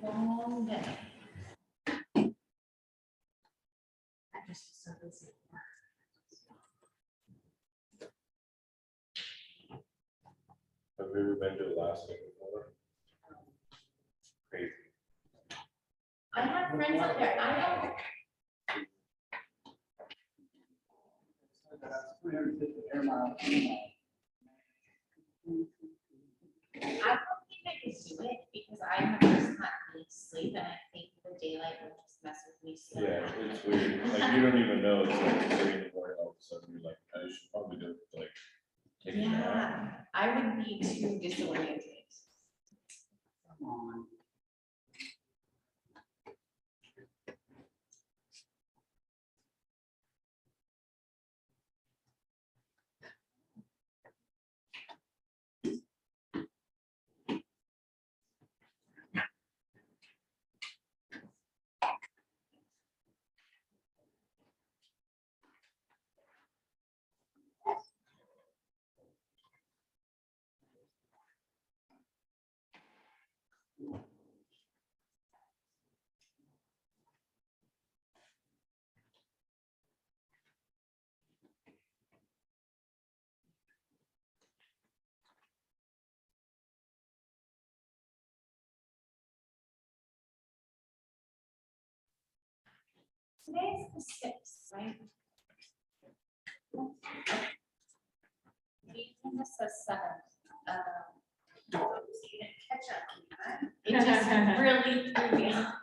long day. I just so busy. Have we ever been to Alaska before? Crazy. I have friends up there. I don't. That's 350 air miles. I don't think I could do it because I have just not really sleep and I think the daylight will just mess with me. So Yeah, it's weird. Like you don't even know it's like 3 in the morning. All of a sudden you're like, I should probably do it. Like, take a nap. yeah, I would be too disoriented. Come on. Today's the 6th, right? This says 7th. So you didn't catch up on that. It just really threw me off.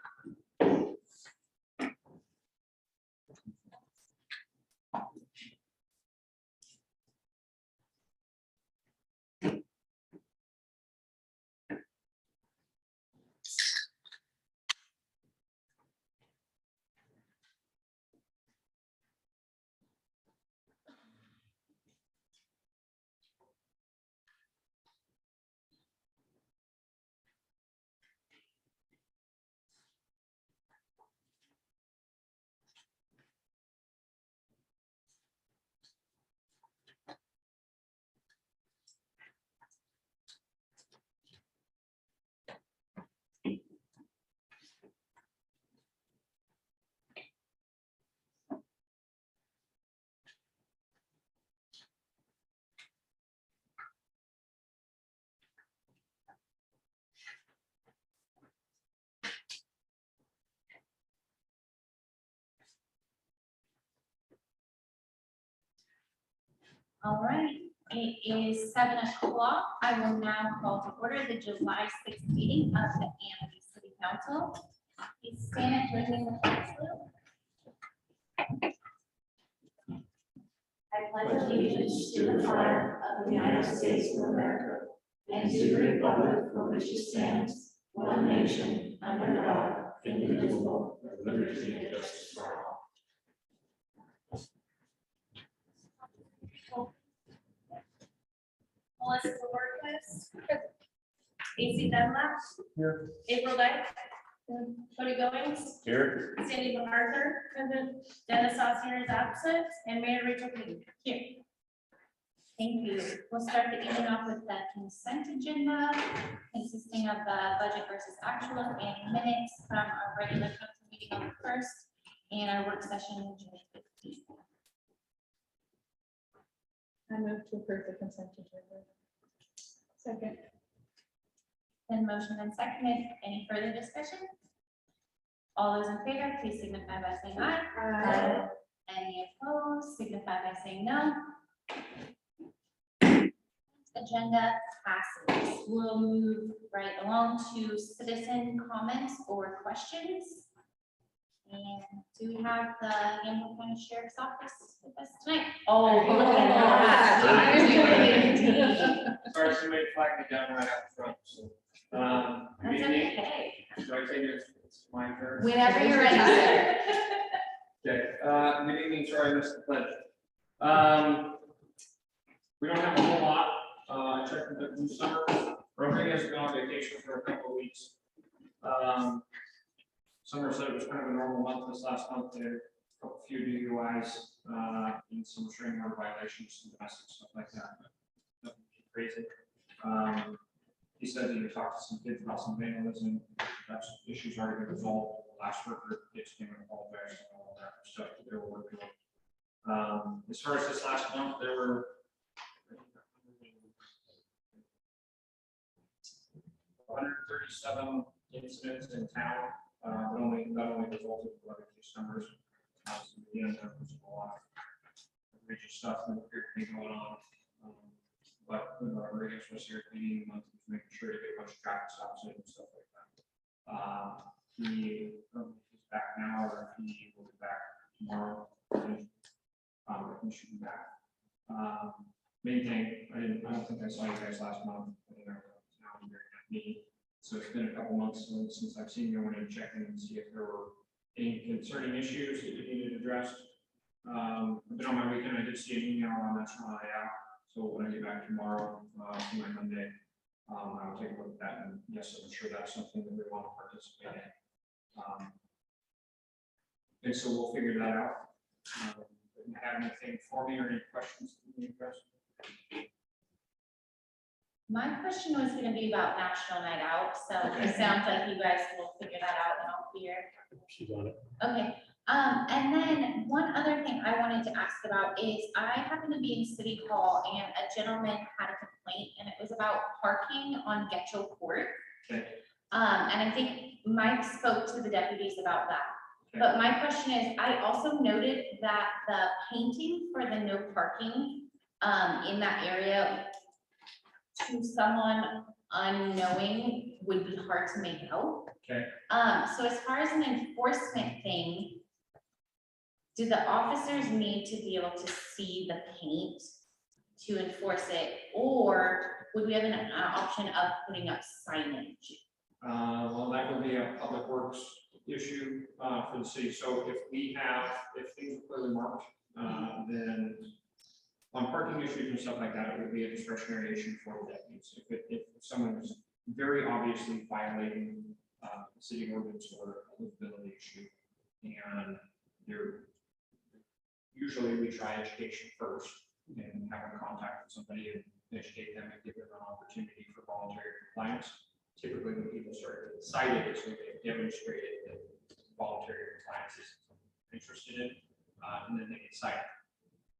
All right, it is 7 o'clock. I will now call to order the July 6th meeting of the Amity City Council. Please stand and join me in the flag salute. I pledge allegiance to the flag of the United States of America and to the republic for which it stands, one nation, under God, indivisible, with liberty and justice for all. Melissa Bojorquez. Acie Dunlap. Here. April Dyche. Cody Goings. Here. McArthur. Denis Saucier is absent, and Mayor Rachel Cody. Here. Thank you. We'll start the evening off with the consent agenda consisting of the budget versus actual and minutes from our regular council meeting on the 1st and our work session on July 15th. I move to approve the consent agenda. Second. Then motion and seconded. Any further discussion? All those in favor, please signify by saying aye. Aye. Any opposed, signify by saying no. Agenda passes. We'll move right along to citizen comments or questions. And do we have the Hamilton County Sheriff's Office with us tonight? Oh, look at that. Sorry, somebody flagged me down right out front, so. Good That's evening. okay. Should I take it? It's my turn. Whenever you're ready, sir. Okay, good evening, sorry, I missed the pledge. We don't have a whole lot, I checked with the new summer, Rodriguez has been on vacation for a couple of weeks. Summer said it was kind of a normal month this last month, there were a few DUIs, and some restraining order violations, some domestic stuff like that, but nothing too crazy. He said he talked to some kids about some vandalism, that's issues already been resolved. Last worker, it's been apologized and all that stuff that they were working on. As far as this last month, there were 137 incidents in town, but not only resulted in 11 case numbers. Again, there was a lot of egregious stuff that appeared to be going on. But our guest was here cleaning, making sure to get a bunch of traffic stops in and stuff like that. He's back now, or he will be back tomorrow. He should be back. Main thing, I don't think I saw you guys last month. I think I was now very meeting. So it's been a couple months since I've seen you. I wanted to check in and see if there were any concerning issues that you needed addressed. I've been on my weekend. I did see an email on that's not out. So when I get back tomorrow, for my Monday, I'll take a look at that. And yes, I'm sure that's something that we want to participate in. And so we'll figure that out. Have anything for me or any questions that you address? My question was gonna be about National Night Out, so it sounds like you guys will figure that out and I'll be here. She's on it. Okay, and then one other thing I wanted to ask about is I happened to be in City Hall and a gentleman had a complaint and it was about parking on Getchell Court. Okay. And I think Mike spoke to the deputies about that. Okay. But my question is, I also noted that the painting for the no parking in that area to someone unknowing would be hard to make out. Okay. So as far as an enforcement thing, do the officers need to be able to see the paint to enforce it? Or would we have an option of putting up signage? Well, that would be a public works issue for the city. So if things are clearly marked, then on parking issues and stuff like that, it would be a discretionary issue for the deputies. If someone is very obviously violating the city ordinance or a livability issue, and usually we try education first and have a contact with somebody and educate them and give them an opportunity for voluntary compliance. Typically, when people start cited, it's when they've demonstrated that voluntary compliance is something they're interested in, and then they get cited.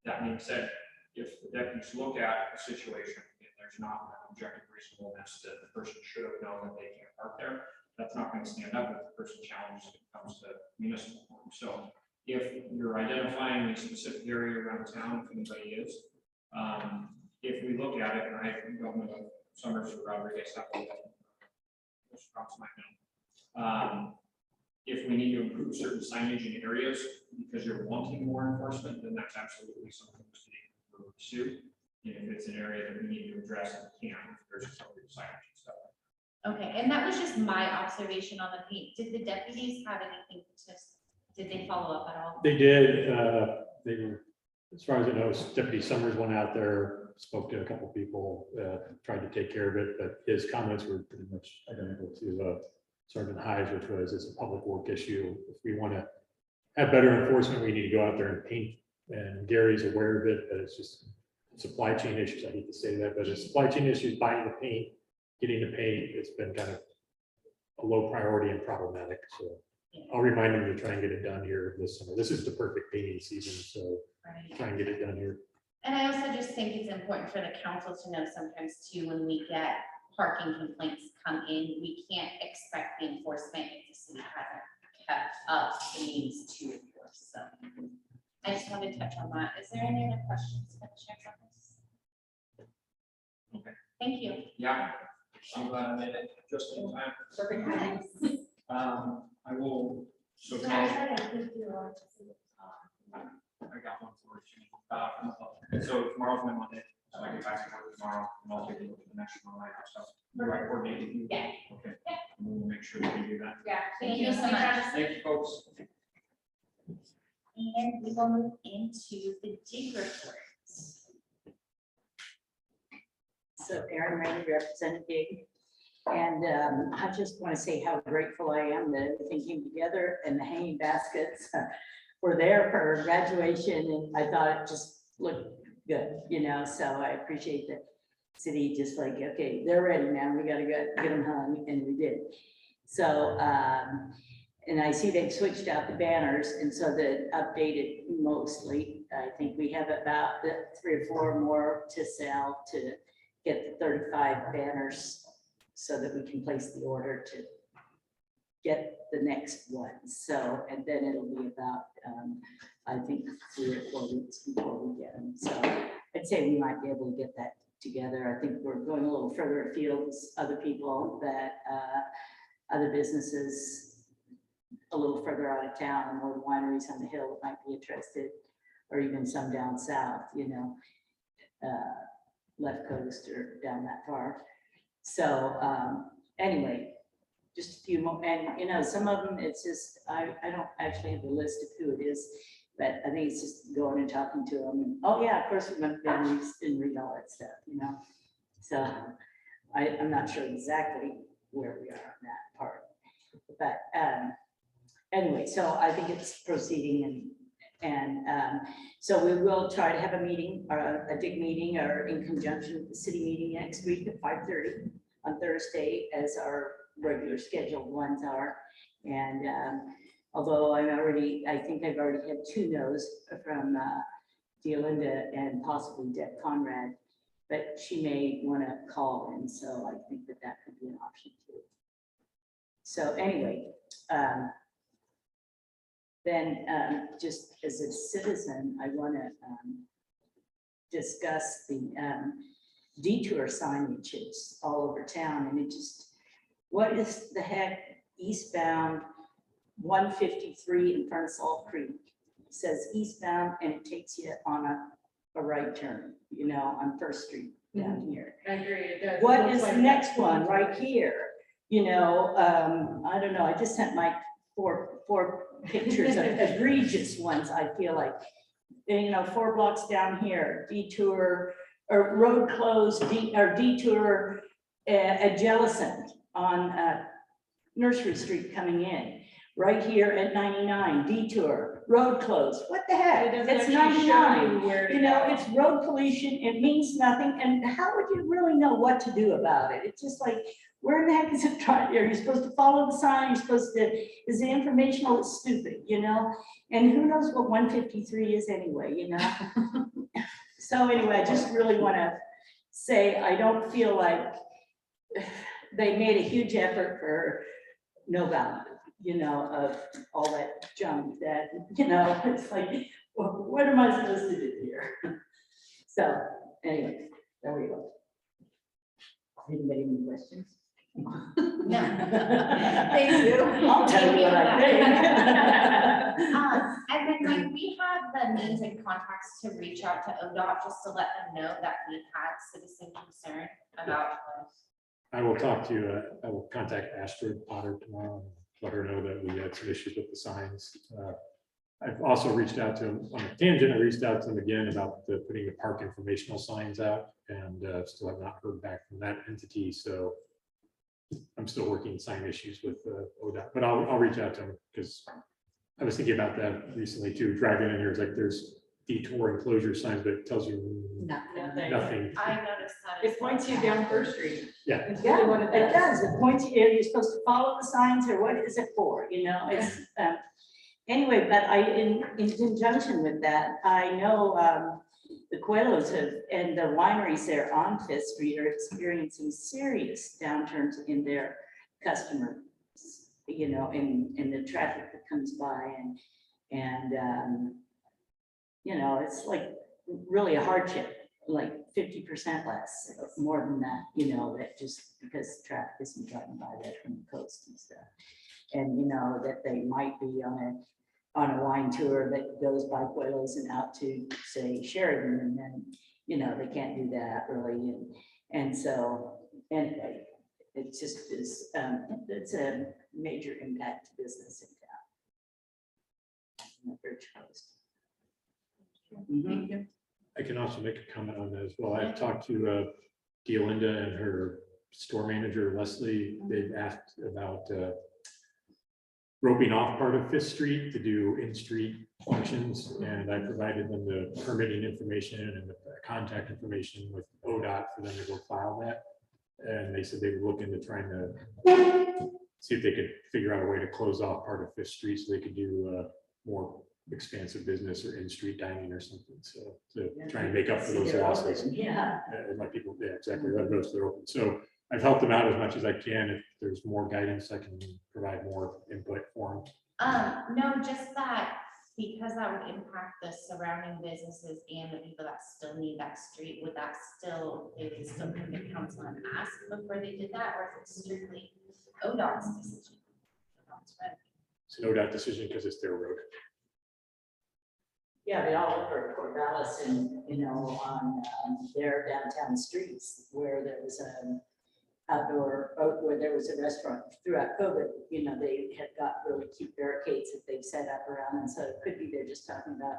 That being said, if the deputies look at a situation and there's not an objective reasonableness that the person should have known that they can't park there, that's not going to stand up if the person challenges when it comes to municipal court. So if you're identifying a specific area around town, if anybody is, if we look at it, and I don't know Summers or Rodriguez, if we need to improve certain signage in areas because you're wanting more enforcement, then that's absolutely something the city will pursue. And if it's an area that we need to address, we can, if there's appropriate signage and stuff. Okay, and that was just my observation on the paint. Did the deputies have anything did they follow up at all? They did, they were, as far as I know, Deputy Summers went out there, spoke to a couple people, tried to take care of it, but his comments were pretty much identical to Sergeant Hyde's, which was it's a public work issue. If we want to have better enforcement, we need to go out there and paint. And Gary's aware of it, but it's just supply chain issues. I hate to say that, but it's supply chain issues, buying the paint, getting the paint, it's been kind of a low priority and problematic. So I'll remind them to try and get it done here this summer. This is the perfect painting season, so Right. try and get it done here. And I also just think it's important for the council to know sometimes too, when we get parking complaints come in, we can't expect the enforcement if the city hasn't kept up the means to enforce. So I just wanted to touch on that. Is there any other questions for the sheriff's office? Okay. Thank you. Yeah, I'm glad I made it just in time. Perfect. I will, so Yeah, tomorrow, I think you're I got one for you. So tomorrow's my Monday, so I get back to work tomorrow, and I'll take a look at the national night stuff. Do I coordinate with you? Yeah. Okay. And we'll make sure that we do that. Yeah, thank you so much. Thank you, folks. And we will move into the dig report. So Erin Rainey, representing Dig. And I just want to say how grateful I am that everything came together and the hanging baskets were there for graduation. And I thought it just looked good, you know, so I appreciate that city just like, okay, they're ready now. We got to get them hung, and we did. So, and I see they've switched out the banners, and so the updated mostly. I think we have about 3 or 4 more to sell to get the 35 banners so that we can place the order to get the next one. So, and then it'll be about, I think 3 or 4 weeks before we get them. So I'd say we might be able to get that together. I think we're going a little further afield with other people that, other businesses a little further out of town, and more wineries on the hill that might be interested, or even some down south, you know, left coast or down that far. So anyway, just a few more, and you know, some of them, it's just, I don't actually have the list of who it is, but I think it's just going and talking to them. And, oh yeah, of course, we went down and didn't read all that stuff, you know. So I'm not sure exactly where we are on that part. But anyway, so I think it's proceeding, and so we will try to have a meeting, or a dig meeting, or in conjunction with the city meeting next week at 5:30 on Thursday, as our regular scheduled ones are. And although I think I've already had 2 no's from Delinda and possibly Deb Conrad, but she may want to call, and so I think that that could be an option too. So anyway, then just as a citizen, I want to discuss the detour signages all over town, and it just, what is the heck, eastbound 153 in front of Salt Creek, it says eastbound, and it takes you on a right turn, you know, on First Street down here. I agree. It does. What It looks is the like next one right here? You know, I don't know, I just sent my four pictures of egregious ones, I feel like. And, you know, 4 blocks down here, detour, or road closed, or detour at Jellison on Nursery Street coming in. Right here at 99, detour, road closed. What the heck? It doesn't It's actually show 99. you where to You know, go. it's road pollution, it means nothing, and how would you really know what to do about it? It's just like, where in the heck is it trying? Are you supposed to follow the sign? You're supposed to, is it informational? It's stupid, you know? And who knows what 153 is anyway, you know? So anyway, I just really want to say, I don't feel like they made a huge effort for no value, you know, of all that junk that, you know, it's like, well, what am I supposed to do here? So anyway, there we go. Anybody any questions? No. Thank you. I'll tell you what I think. And then like we have the names and contacts to reach out to ODOT just to let them know that we had citizen concern about this. I will talk to, I will contact Astrid Potter tomorrow and let her know that we had some issues with the signs. I've also reached out to him on a tangent. I reached out to him again about putting the park informational signs out, and still have not heard back from that entity. So I'm still working sign issues with ODOT, but I'll reach out to him, because I was thinking about that recently too. Driving in here, it's like there's detour enclosure signs, but it tells you nothing. I noticed that. It points you down First Street. Yeah. It's really what it It does. does. It points you, you're supposed to follow the signs, or what is it for? You know, it's, anyway, but in conjunction with that, I know the Coelhos and the wineries there on Fifth Street are experiencing serious downturns in their customer, you know, in the traffic that comes by, and you know, it's like really a hardship, like 50% less, more than that, you know, that just because traffic isn't driving by there from the coast and stuff. And you know, that they might be on a wine tour that goes by Coelhos and out to, say, Sheridan, and then, you know, they can't do that really. And so, anyway, it just is, it's a major impact to business in town. On the Bridge Coast. Mhm. I can also make a comment on that as well. I've talked to Delinda and her store manager, Leslie. They've asked about roping off part of Fifth Street to do in-street functions, and I provided them the permitting information and the contact information with ODOT for them to go file that. And they said they were looking to trying to see if they could figure out a way to close off part of Fifth Street so they could do more expansive business or in-street dining or something. So to try and make up for those losses. Yeah. My people, yeah, exactly. Let those that are open. So I've helped them out as much as I can. If there's more guidance, I can provide more input for them. No, just that, because that would impact the surrounding businesses and the people that still need that street, would that still, they would still come to council and ask before they did that, or is it strictly ODOT's decision? It's no doubt decision because it's their road. Yeah, they all over Corvallis and, on their downtown streets where there was an outdoor, where there was a restaurant throughout COVID, they had got really cute barricades that they've set up around. And so it could be they're just talking about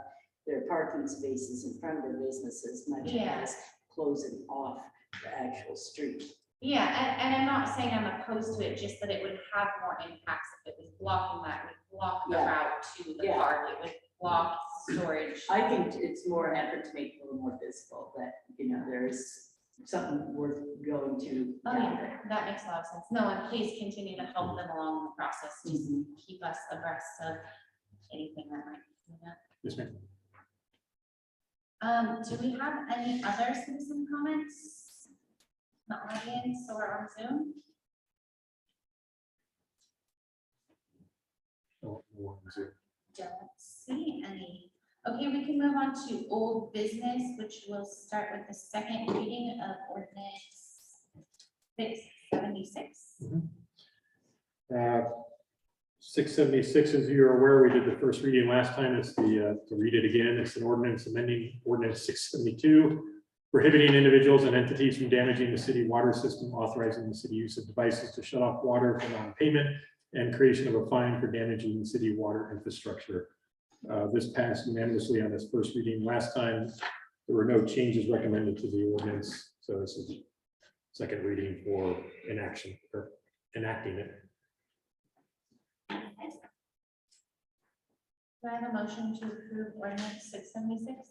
their parking spaces in front of their businesses, much as closing off the actual street. Yeah, and I'm not saying I'm opposed to it, just that it would have more impacts if it was blocking that, it would block the route to the park, it would block storage. I think it's more an effort to make it a little more visible that, there's something worth going to. Oh, yeah, that makes a lot of sense. No, and please continue to help them along the process, just keep us abreast of anything that might come up. Yes, ma'am. Do we have any other citizen comments? The audience or on Zoom? Oh, no, Zoom. Don't see any. Okay, we can move on to old business, which will start with the second reading of ordinance 676. 676, as you're aware, we did the first reading last time. It's to read it again. It's an ordinance amending ordinance 672, prohibiting individuals and entities from damaging the city water system, authorizing the city use of devices to shut off water for non-payment, and creation of a fine for damaging the city water infrastructure. This passed unanimously on its first reading last time. There were no changes recommended to the ordinance, so this is second reading for enaction or enacting it. Do I have a motion to approve ordinance 676?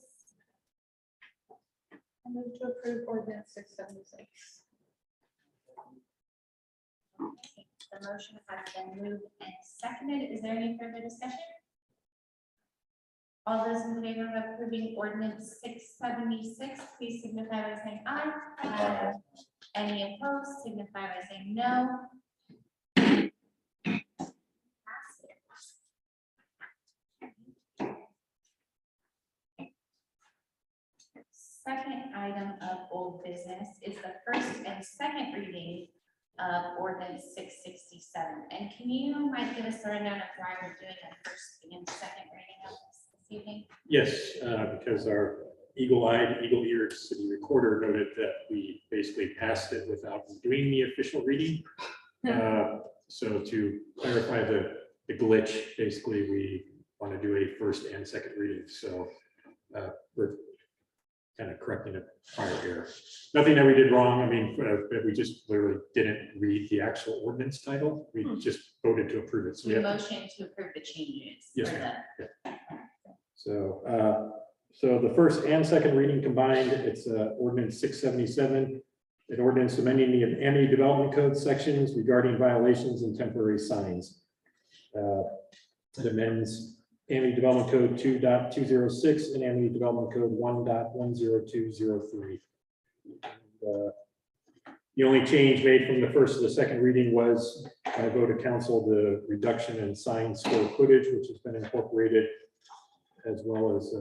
I move to approve ordinance 676. Okay, the motion has been moved and seconded. Is there any further discussion? All those in favor of approving ordinance 676, please signify by saying aye. Aye. Any opposed, signify by saying no. Second item of old business is the first and second reading of ordinance 667. And can you, Mike, give us a rundown of why we're doing a first and second reading of this evening? Yes, because our eagle-eyed, eagle-eared city recorder noted that we basically passed it without doing the official reading. So to clarify the glitch, basically, we want to do a first and second reading. So we're kind of correcting a prior error. Nothing that we did wrong. I mean, we just literally didn't read the actual ordinance title. We just voted to approve it. So we The have to- motion to approve the changes. Yes, for ma'am. the- So the first and second reading combined, it's ordinance 677. An ordinance amending the Amity Development Code sections regarding violations and temporary signs. It amends Amity Development Code 2.206 and Amity Development Code 1.10203. The only change made from the first to the second reading was I vote of council the reduction in sign square footage, which has been incorporated, as well as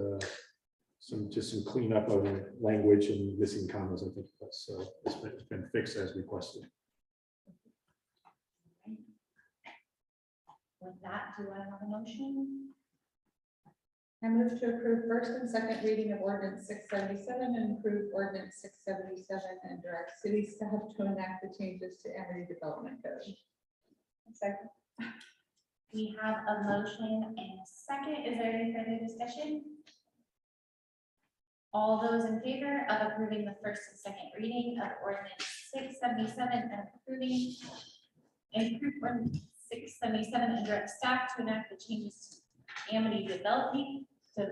some cleanup of language and missing commas, I think. So it's been fixed as requested. With that, do I have a motion? I move to approve first and second reading of ordinance 677 and approve ordinance 677 and direct city staff to enact the changes to Amity Development Code. Second. We have a motion and a second. Is there any further discussion? All those in favor of approving the first and second reading of ordinance 677 and approving ordinance 677 and direct staff to enact the changes to Amity Development Code,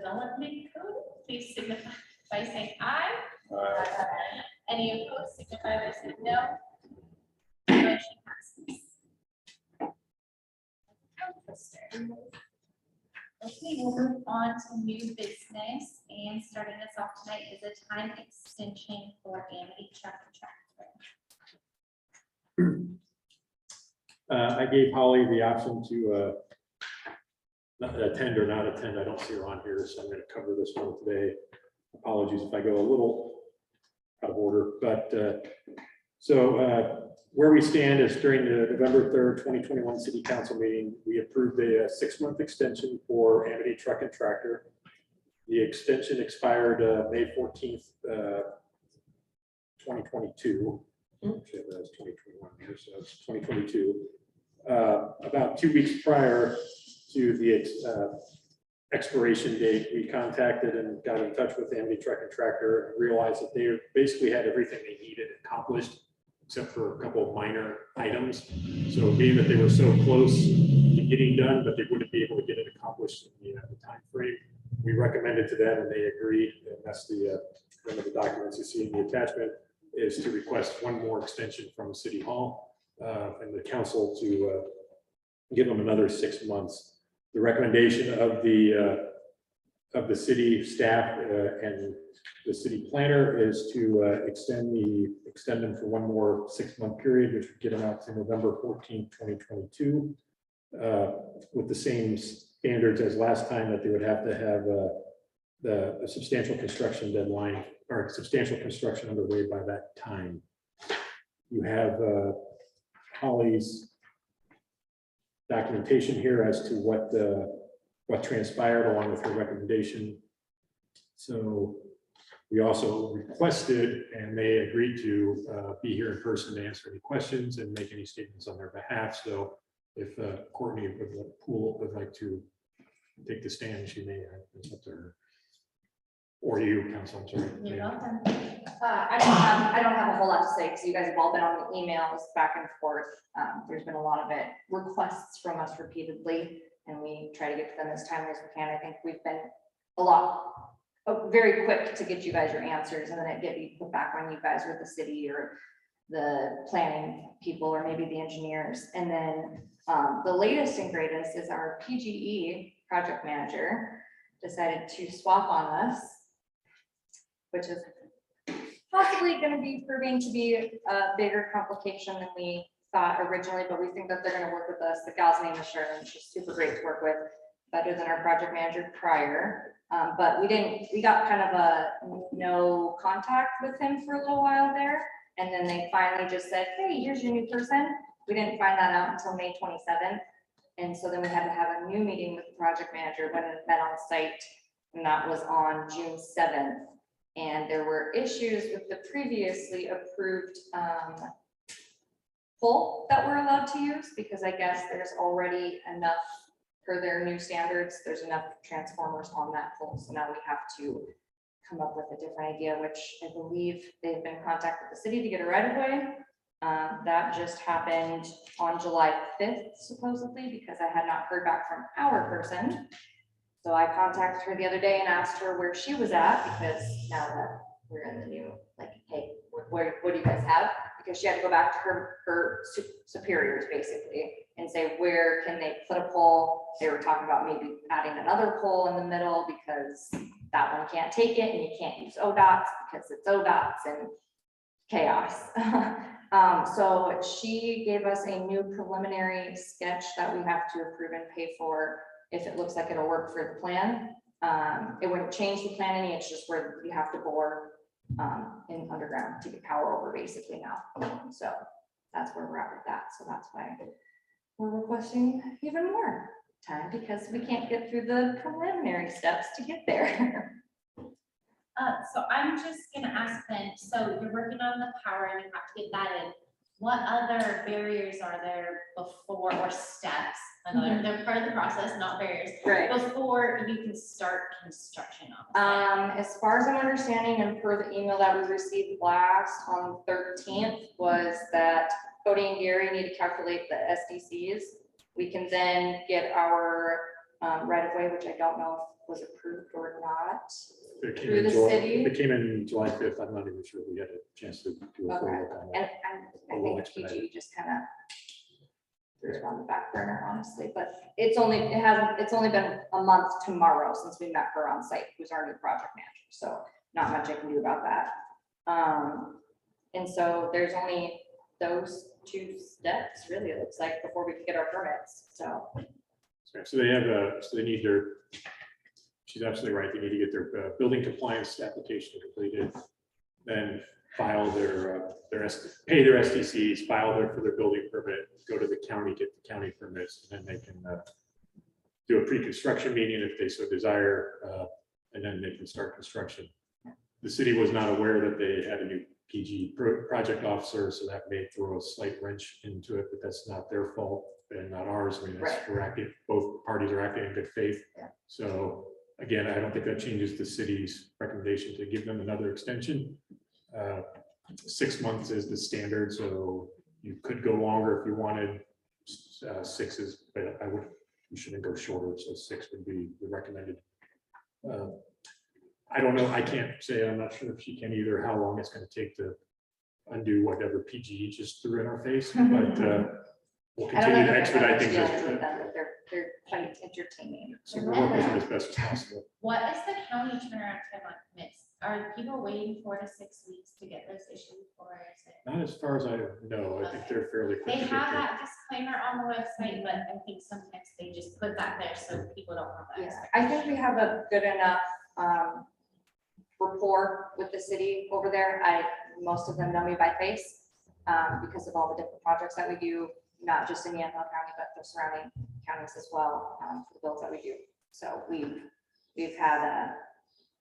please signify by saying aye. Any opposed, signify by saying no. Motion passes. Okay, we'll move on to new business, and starting us off tonight is a time extension for Amity truck and tractor. I gave Holly the option to not attend or not attend. I don't see her on here, so I'm going to cover this one today. Apologies if I go a little out of order, but where we stand is during the November 3rd, 2021 City Council meeting, we approved a 6-month extension for Amity Truck and Tractor. The extension expired May 14th, 2022. Actually, that was 2021 here, so it's 2022. About 2 weeks prior to the expiration date, we contacted and got in touch with Amity Truck and Tractor and realized that they basically had everything they needed accomplished, except for a couple of minor items. So being that they were so close to getting done, but they wouldn't be able to get it accomplished in the time frame, we recommended to them and they agreed. And that's one of the documents you see in the attachment is to request one more extension from City Hall and the council to give them another 6 months. The recommendation of the city staff and the city planner is to extend them for one more 6-month period, which would get them out to November 14th, 2022, with the same standards as last time, that they would have to have the substantial construction deadline or substantial construction underway by that time. You have Holly's documentation here as to what transpired along with her recommendation. So we also requested, and they agreed to be here in person to answer any questions and make any statements on their behalf. So if Courtney would like to take the stand, she may. It's up to her. Or you, council, I'm sorry. You're Yeah. welcome. I don't have a whole lot to say because you guys have all been on the emails back and forth. There's been a lot of requests from us repeatedly, and we try to get to them as timely as we can. I think we've been very quick to get you guys your answers, and then it get put back on you guys with the city or the planning people or maybe the engineers. And then the latest and greatest is our PGE project manager decided to swap on us, which is possibly going to be proving to be a bigger complication than we thought originally, but we think that they're going to work with us. The gal's name is Sharon. She's super great to work with, better than our project manager prior. But we got kind of a no contact with him for a little while there. And then they finally just said, hey, here's your new person. We didn't find that out until May 27th. And so then we had to have a new meeting with the project manager when it met on site, and that was on June 7th. And there were issues with the previously approved pole that we're allowed to use, because I guess there's already enough for their new standards. There's enough transformers on that pole. So now we have to come up with a different idea, which I believe they've been in contact with the city to get a right of way. That just happened on July 5th, supposedly, because I had not heard back from our person. So I contacted her the other day and asked her where she was at, because now that we're in the new, like, hey, what do you guys have? Because she had to go back to her superiors basically and say, where can they put a pole? They were talking about maybe adding another pole in the middle because that one can't take it, and you can't use ODOTs because it's ODOTs and chaos. So she gave us a new preliminary sketch that we have to approve and pay for if it looks like it'll work for the plan. It wouldn't change the plan any, it's just where you have to bore in underground to get power over basically now. So that's where we're at with that. So that's why we're requesting even more time, because we can't get through the preliminary steps to get there. So I'm just gonna ask then, so you're working on the power and you have to get that in. What other barriers are there before, or steps? They're part of the process, not barriers. Right. Before you can start construction on the site? As far as I'm understanding, and per the email that we received last on 13th, was that Cody and Gary need to calculate the SDCs. We can then get our right of way, which I don't know if was approved or not. Through the city? It came in July 5th. I'm not even sure we had a chance to do a full Okay. look on And that. I think PG just kind of threw it on the back burner, honestly, but it's only been a month tomorrow since we met her on site, who's our new project manager, so not much I can do about that. And so there's only those 2 steps, really, it looks like, before we can get our permits, so. So they have, so they need their, she's absolutely right, they need to get their building compliance application completed, then file pay their SDCs, file for their building permit, go to the county, get the county permits, and then they can do a pre-construction meeting if they so desire, and then they can start construction. The city was not aware that they had a new PG project officer, so that may throw a slight wrench into it, but that's not their fault and not ours. I mean, we're acting, both parties are acting in good faith. Yeah. So again, I don't think that changes the city's recommendation to give them another extension. 6 months is the standard, so you could go longer if you wanted. 6 is, but you shouldn't go shorter, so 6 would be the recommended. I don't know, I can't say, I'm not sure if she can either, how long it's going to take to undo whatever PGE just threw in our face, but we'll continue to expedite things. They're quite entertaining. So we're working with them as best as possible. What is the county turnaround time on permits? Are people waiting 4 to 6 weeks to get those issued, or is it? Not as far as I know, I think they're fairly quick. They to get have there. that disclaimer on the website, but I think sometimes they just put that there so people don't have that. Yeah, I think we have a good enough rapport with the city over there. Most of them know me by face because of all the different projects that we do, not just in Yamhill County, but the surrounding counties as well, for the bills that we do. So we've had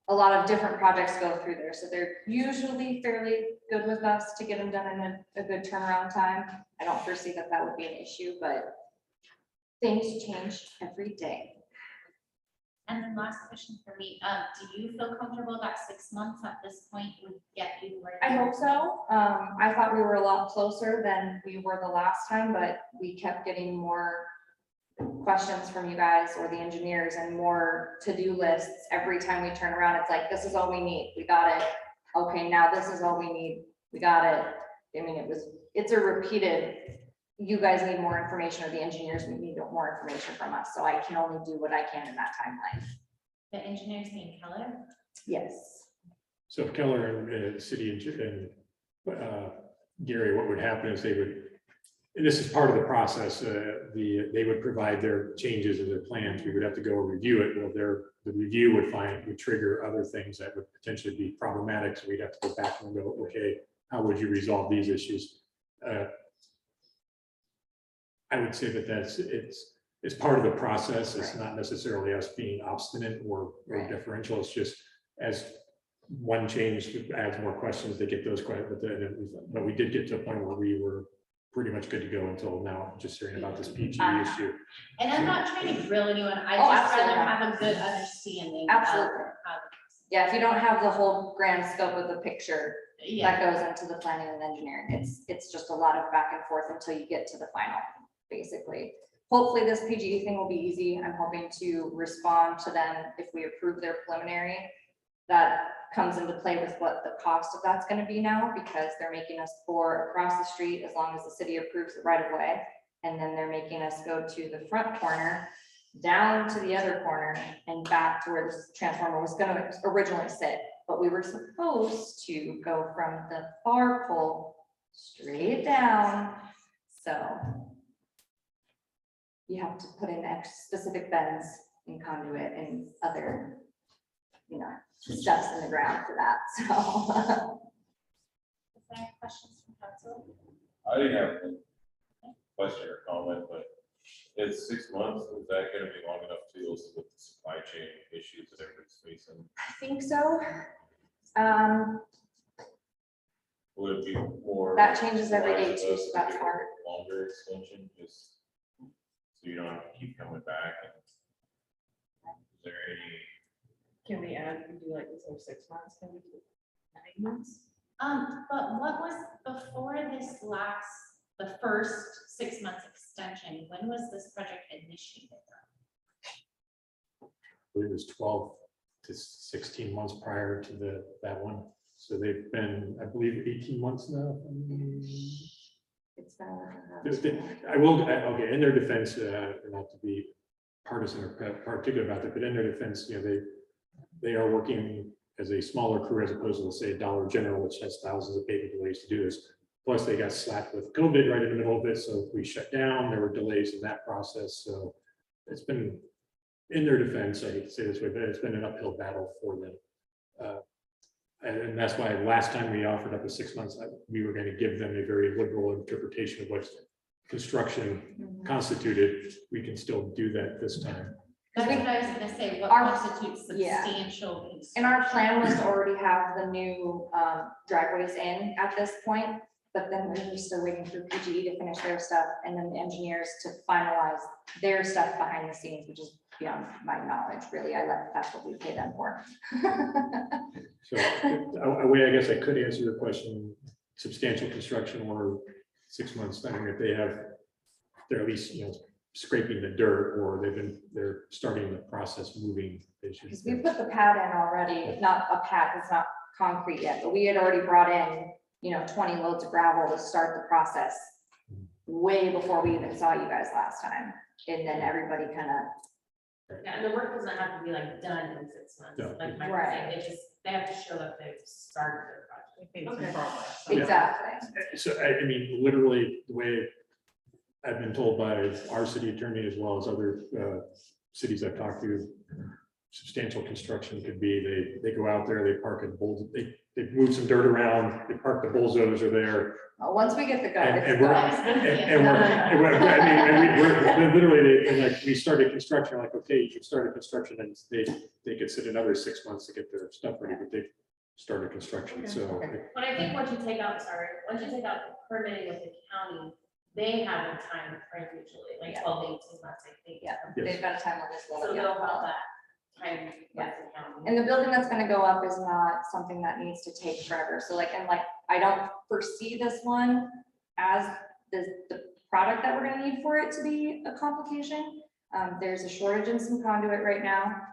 a lot of different projects go through there. So they're usually fairly good with us to get them done in a good turnaround time. I don't foresee that would be an issue, but things change every day. And then last question for me, do you feel comfortable that 6 months at this point would get you where? I hope so. I thought we were a lot closer than we were the last time, but we kept getting more questions from you guys or the engineers and more to-do lists. Every time we turn around, it's like, this is all we need. We got it. Okay, now this is all we need. We got it. I mean, it's a repeated, you guys need more information, or the engineers need more information from us. So I can only do what I can in that timeline. The engineers named Keller? Yes. So if Keller and the city and Gary, what would happen is they would, and this is part of the process, they would provide their changes and their plans. We would have to go review it. Well, the review would trigger other things that would potentially be problematic. So we'd have to go back and go, okay, how would you resolve these issues? I would say that it's part of the process. It's not necessarily us being obstinate or differential. It's just as one change adds more questions, they get those questions. But we did get to a point where we were pretty much good to go until now, just hearing about this PG issue. And I'm not trying to grill anyone. I Oh, just rather absolutely. have a good understanding. Absolutely. Of how Yeah, if you don't have the whole grand scope of the picture, yeah. that goes into the planning and engineering. It's just a lot of back and forth until you get to the final, basically. Hopefully this PGE thing will be easy. I'm hoping to respond to them if we approve their preliminary. That comes into play with what the cost of that's going to be now, because they're making us pour across the street as long as the city approves it right away. And then they're making us go to the front corner, down to the other corner, and back to where this transformer was going to originally sit. But we were supposed to go from the far pole straight down. So you have to put in specific bends and conduit and other, steps in the ground for that. So. Is there any questions from council? I didn't have a question or comment, but it's 6 months. Is that going to be long enough to deal with the supply chain issues that everybody's facing? I think so. Would it be more? That changes every day wise of too, us so to that's give a hard. Longer extension, just so you don't have to keep coming back. And is there any? Can we do like this over 6 months? Can we do 9 months? But what was before the first 6 months extension? When was this project initiated? I believe it was 12 to 16 months prior to that one. So they've been, I believe, 18 months now. It's been a work in progress. I will, okay, in their defense, not to be partisan or particular about it, but in their defense, you know, they are working as a smaller crew as opposed to, say, Dollar General, which has thousands of paper delays to do this. Plus, they got slapped with COVID right in the middle of it, so we shut down, there were delays in that process, so it's been, in their defense, I hate to say this way, but it's been an uphill battle for them. And that's why last time we offered up a 6 months, we were going to give them a very liberal interpretation of what construction constituted. We can still do that this time. That's what I was gonna say, what Our- constitutes yeah. substantial? And our plan was to already have the new driveways in at this point, but then we're still waiting for PGE to finish their stuff and then the engineers to finalize their stuff behind the scenes, which is beyond my knowledge, really. That's what we pay them for. So a way, I guess I could answer your question, substantial construction or 6 months, I mean, if they're at least, you know, scraping the dirt or they're starting the process moving. Because we put the pad in already, not a pad, it's not concrete yet, but we had already brought in, you know, 20 loads of gravel to start the process way before we even saw you guys last time. And then everybody kind of, Yeah, and the work doesn't have to be like done in 6 months, No. like Mike was saying, they have to show that they've started their project. Okay. exactly. So I mean, literally, the way I've been told by our city attorney as well as other cities I've talked to, substantial construction could be, they go out there, they park a bull, they move some dirt around, they park the bulldozer there. Once we get the go, And it's we're, go. we're literally, and like, we started construction, like, okay, you started construction, and they could sit another 6 months to get their stuff ready, but they've started construction, so. But I think once you take out permitting with the county, they have a time frame usually, like Yeah. 12 to 18 months, I think. Yeah, Yes. they've got a time limit. So they'll have that time with the county. And the building that's gonna go up is not something that needs to take forever. So like, and like, I don't foresee this one as the product that we're gonna need for it to be a complication. There's a shortage in some conduit right now.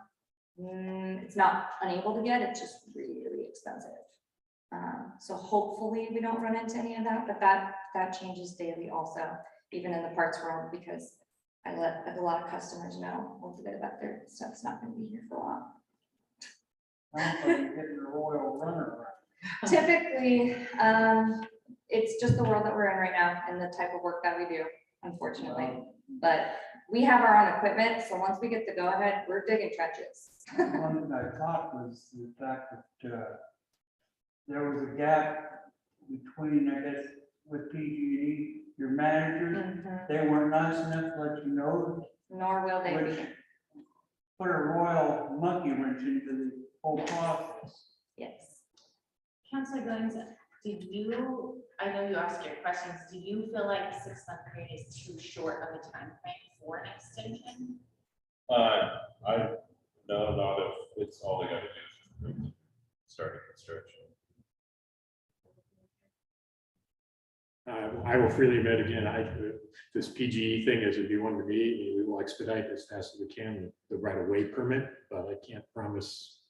It's not unable to get, it's just really, really expensive. So hopefully we don't run into any of that, but that changes daily also, even in the parts world, because I let a lot of customers know a little bit about their stuff's not gonna be here for a while. I'm getting a royal runner. Typically, it's just the world that we're in right now and the type of work that we do, unfortunately. But we have our own equipment, so once we get the go ahead, we're digging trenches. One thing I thought was the fact that there was a gap between, I guess, with PG&E, your managers, they weren't nice enough to let you know, Nor will they which be. put a royal monkey wrench into the whole process. Yes. Councilor Goins, I know you asked your questions, do you feel like a 6 month period is too short of a time frame for an extension? No, not if it's all they gotta do is start construction. I will freely admit again, this PGE thing is a new one to me. We will expedite as fast as we can the right of way permit, but I can't promise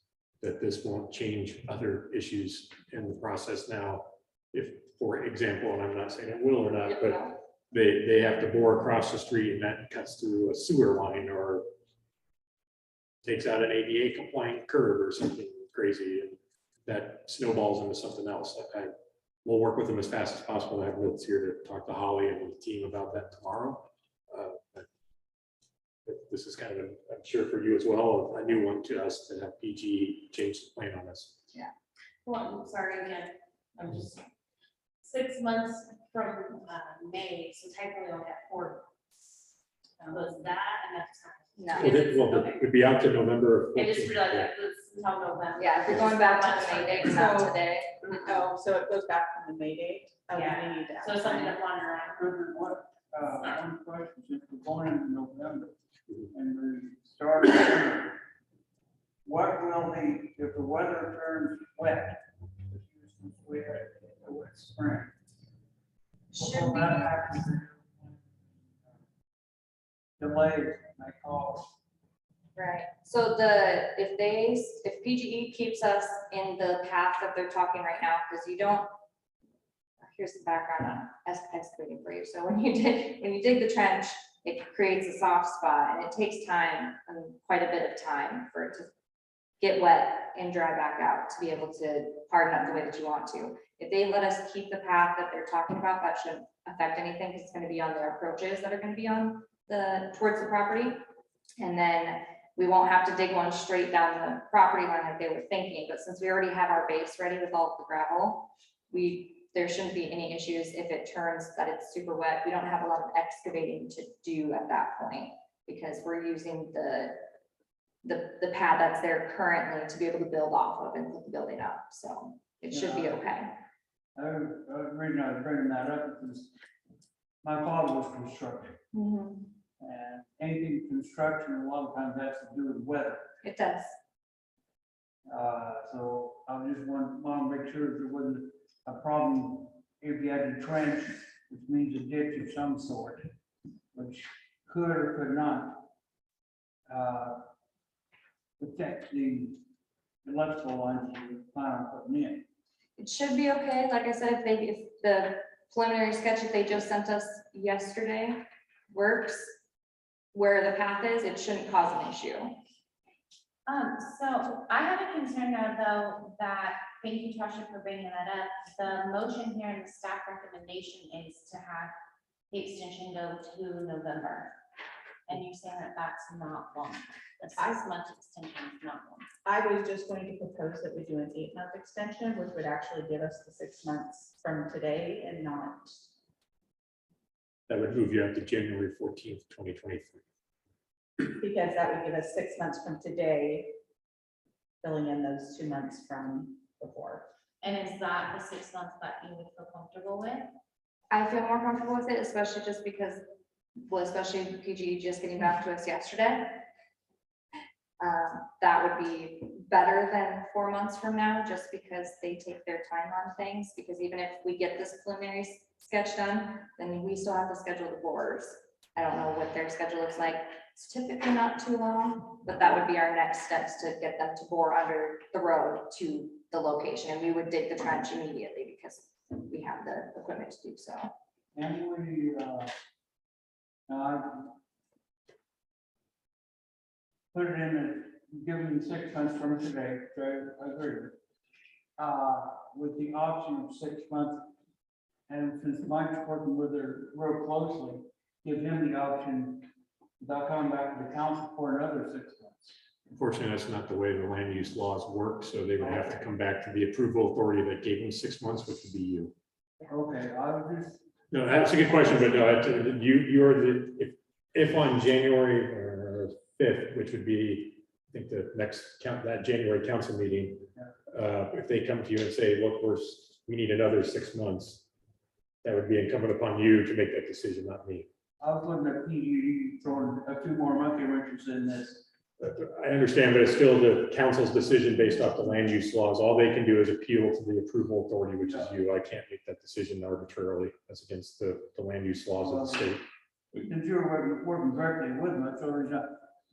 that this won't change other issues in the process now. If, for example, and I'm not saying it will or not, but they have to bore across the street and that cuts through a sewer line or takes out an ADA compliant curb or something crazy, and that snowballs into something else. We'll work with them as fast as possible. I have notes here to talk to Holly and the team about that tomorrow. But this is kind of, I'm sure for you as well, a new one to us to have PG change the plan on us. Well, I'm sorry again, I'm just 6 months from May, so technically we only have 4 months. Was that enough time? Well, it would be out to November. I just 14th. realized that it's until November. Yeah, if you're going back to the May date, not today. Oh, so it goes back from the May date? Oh, Yeah. we need to So it's something to ponder on. What, one question, since we're going into November and we start, what will if the weather turns wet? We had a wet spring. Should Will we- that happen? Delays, I call. Right, so if PGE keeps us in the path that they're talking right now, because here's the background on excavating for you. So when you dig the trench, it creates a soft spot and it takes time, quite a bit of time for it to get wet and dry back out to be able to harden up the way that you want to. If they let us keep the path that they're talking about, that shouldn't affect anything because it's going to be on their approaches that are going to be on towards the property. And then we won't have to dig one straight down the property line like they were thinking. But since we already have our base ready with all of the gravel, there shouldn't be any issues if it turns that it's super wet. We don't have a lot of excavating to do at that point because we're using the pad that's there currently to be able to build off of and put the building up. So it should be okay. The reason I was bringing that up is my father was construction. And anything construction a lot of times has to do with weather. It does. So I just want to make sure there wasn't a problem if you had a trench, which means a ditch of some sort, which could or could not protect the electrical lines you plan on putting in. It should be okay. Like I said, if the preliminary sketch that they just sent us yesterday works where the path is, it shouldn't cause an issue. So I have a concern now though that, thank you Tasha for bringing that up. The motion here and the staff recommendation is to have the extension go to November. And you're saying that that's not long. The 6-month extension is not long. I was just going to propose that we do an 8-month extension, which would actually give us the 6 months from today and not. That would move you up to January 14th, 2023. Because that would give us 6 months from today, filling in those 2 months from before. And is that the 6 months that you would feel comfortable with? I feel more comfortable with it, especially just because, well, especially PG just getting back to us yesterday. That would be better than 4 months from now, just because they take their time on things. Because even if we get this preliminary sketch done, then we still have to schedule the bores. I don't know what their schedule looks like. It's typically not too long, but that would be our next steps to get them to bore under the road to the location. And we would dig the trench immediately because we have the equipment to do so. And we, put it in, give them 6 months from today, so I agree. With the option of 6 months, and since Mike's working with her real closely, give him the option without coming back to the council for another 6 months. Unfortunately, that's not the way the land use laws work, so they would have to come back to the approval authority that gave them 6 months, which would be you. Okay, I was just. No, that's a good question, but no, you're if on January 5th, which would be, I think the next that January council meeting, if they come to you and say, look, we need another 6 months, that would be incumbent upon you to make that decision, not me. I was looking at PG throwing a few more monkey wrenches in this. I understand, but it's still the council's decision based off the land use laws. All they can do is appeal to the approval authority, which is you. I can't make that decision arbitrarily. That's against the land use laws of the state. Since you're working directly with them, so there's not,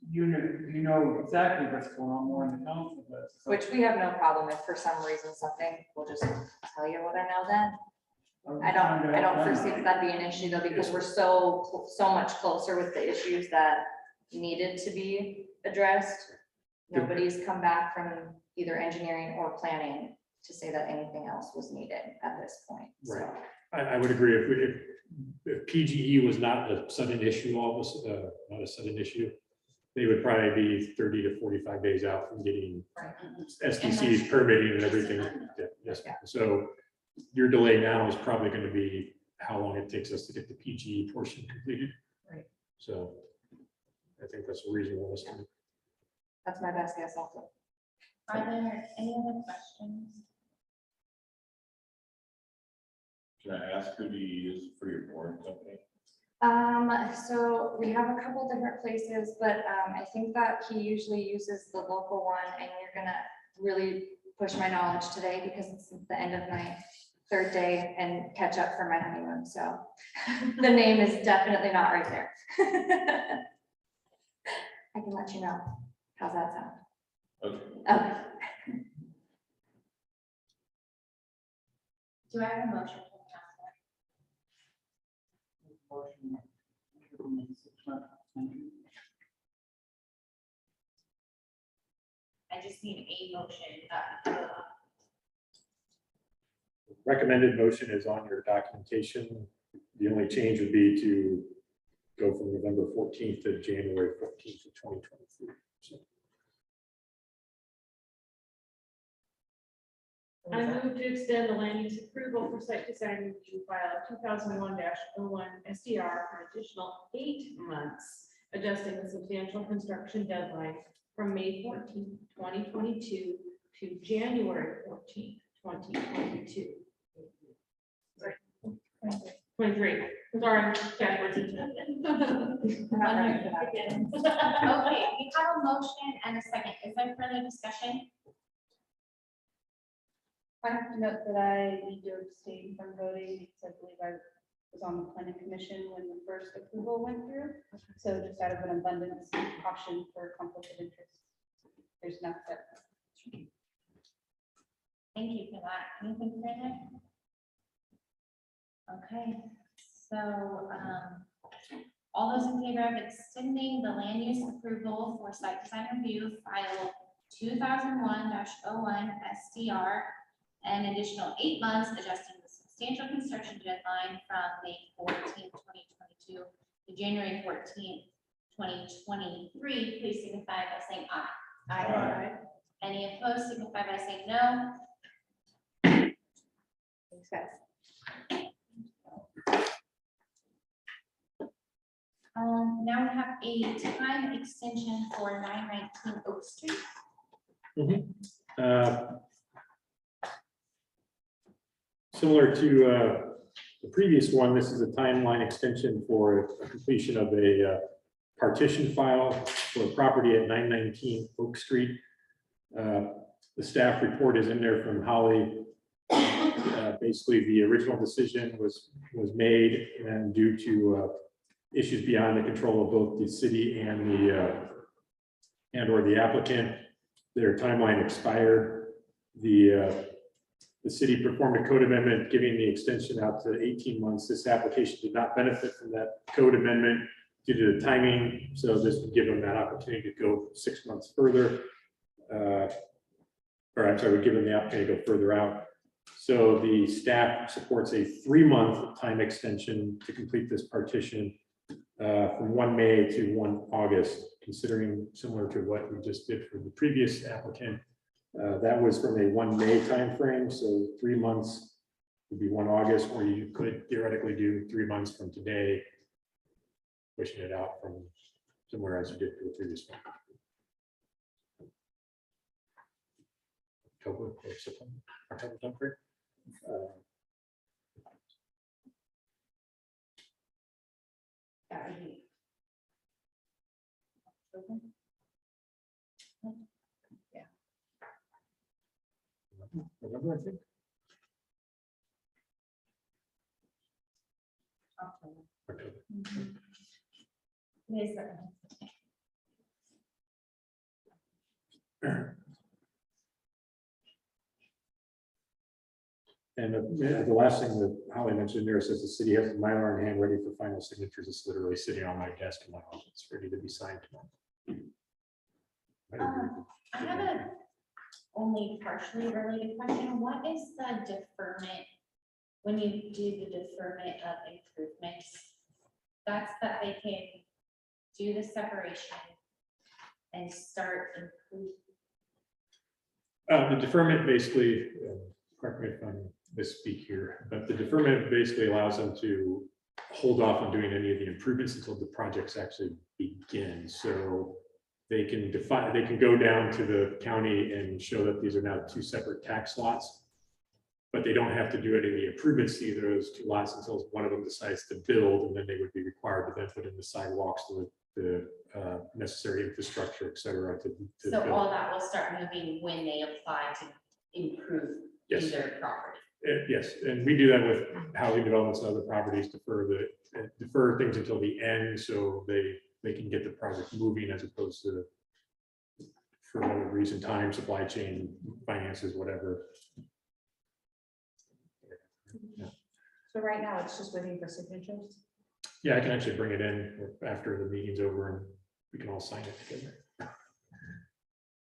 you know exactly what's going on more in the council does. So Which we have no problem if for some reason something, we'll just tell you what I know then. I don't foresee that that'd be an issue though, because we're so much closer with the issues that needed to be addressed. Nobody's come back from either engineering or planning to say that anything else was needed at this point. So Right. I would agree if PGE was not a sudden issue, not a sudden issue, they would probably be 30 to 45 days out from getting SDCs permitting and everything. Yes. So your delay now is probably going to be how long it takes us to get the PGE portion completed. Right. So I think that's a reasonable estimate. that's my best guess also. Are there any other questions? Can I ask who do you use for your board company? So we have a couple different places, but I think that he usually uses the local one, and you're gonna really push my knowledge today because it's the end of my 3rd day and catch up for my honeymoon. So the name is definitely not right there. I can let you know. How's that sound? Okay. Okay. Do I have a motion from council? I just need a motion. Recommended motion is on your documentation. The only change would be to go from November 14th to January 14th of 2023. So, I move to extend the land use approval for site design review file 2001-01 SDR for an additional 8 months, adjusting the substantial construction deadline from May 14th, 2022 to January 14th, 2022. Sorry. 23. Sorry, January. Okay, we have a motion and a second. Is there further discussion? I have to note that I need to abstain from voting because I believe I was on the planning commission when the first approval went through. So just out of an abundance of caution for conflict of interest. There's not that. Thank you for that. Anything further? Okay, so all those in favor of extending the land use approval for site design review file 2001-01 SDR an additional 8 months, adjusting the substantial construction deadline from May 14th, 2022 to January 14th, 2023, please signify by saying aye. Aye. Any opposed, signify by saying no. Thanks, guys. Now we have a time extension for 919 Oak Street. Similar to the previous one, this is a timeline extension for a completion of a partition file for a property at 919 Oak Street. The staff report is in there from Holly. Basically, the original decision was made, and due to issues beyond the control of both the city and or the applicant, their timeline expired. The city performed a code amendment, giving the extension out to 18 months. This application did not benefit from that code amendment due to the timing, so this would give them that opportunity to go 6 months further. Or I'm sorry, would give them the opportunity to go further out. So the staff supports a 3-month time extension to complete this partition from 1 May to 1 August, considering similar to what we just did for the previous applicant. That was from a 1 May timeframe, so 3 months would be 1 August, or you could theoretically do 3 months from today, pushing it out from somewhere as you did for the previous one. October or September, October timeframe. That would be November, I think. October. October. Yes, And the last thing that Holly mentioned there says the city has the Mylar in hand ready for final signatures. It's literally sitting on my desk in my office, ready to be signed tomorrow. I have a only partially related question. What is the deferment when you do the deferment of improvements? That's that they can do the separation and start improving. The deferment basically, correct me if I misspeak here, but the deferment basically allows them to hold off on doing any of the improvements until the projects actually begin. So they can define, they can go down to the county and show that these are now 2 separate tax lots, but they don't have to do any of the improvements to either of those 2 lots until one of them decides to build, and then they would be required to then put in the sidewalks, the necessary infrastructure, et cetera. To So build. all that will start moving when they apply to improve Yes. their property. Yes, and we do that with housing developments and other properties, defer things until the end, so they can get the project moving as opposed to, for whatever reason, time, supply chain, finances, whatever. So right now, it's just waiting for signatures. Yeah, I can actually bring it in after the meeting's over and we can all sign it together.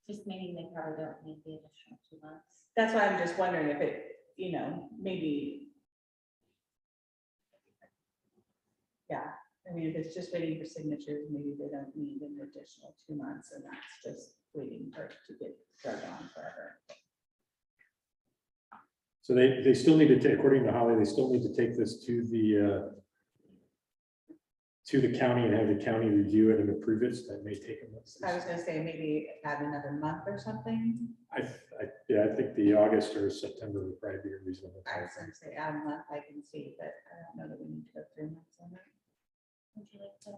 Just meaning they probably don't need the additional 2 months. That's why I'm just wondering if it, maybe. Yeah, I mean, if it's just waiting for signatures, maybe they don't need an additional 2 months, and that's just waiting for it to get drug on forever. So they still need to take, according to Holly, they still need to take this to the county and have the county review it and approve it. So that may take a month. I was gonna say maybe add another month or something. Yeah, I think the August or September would probably be a reasonable I time. was gonna say add a month, I can see, but I don't know that we need to go 3 months on that. Would you like to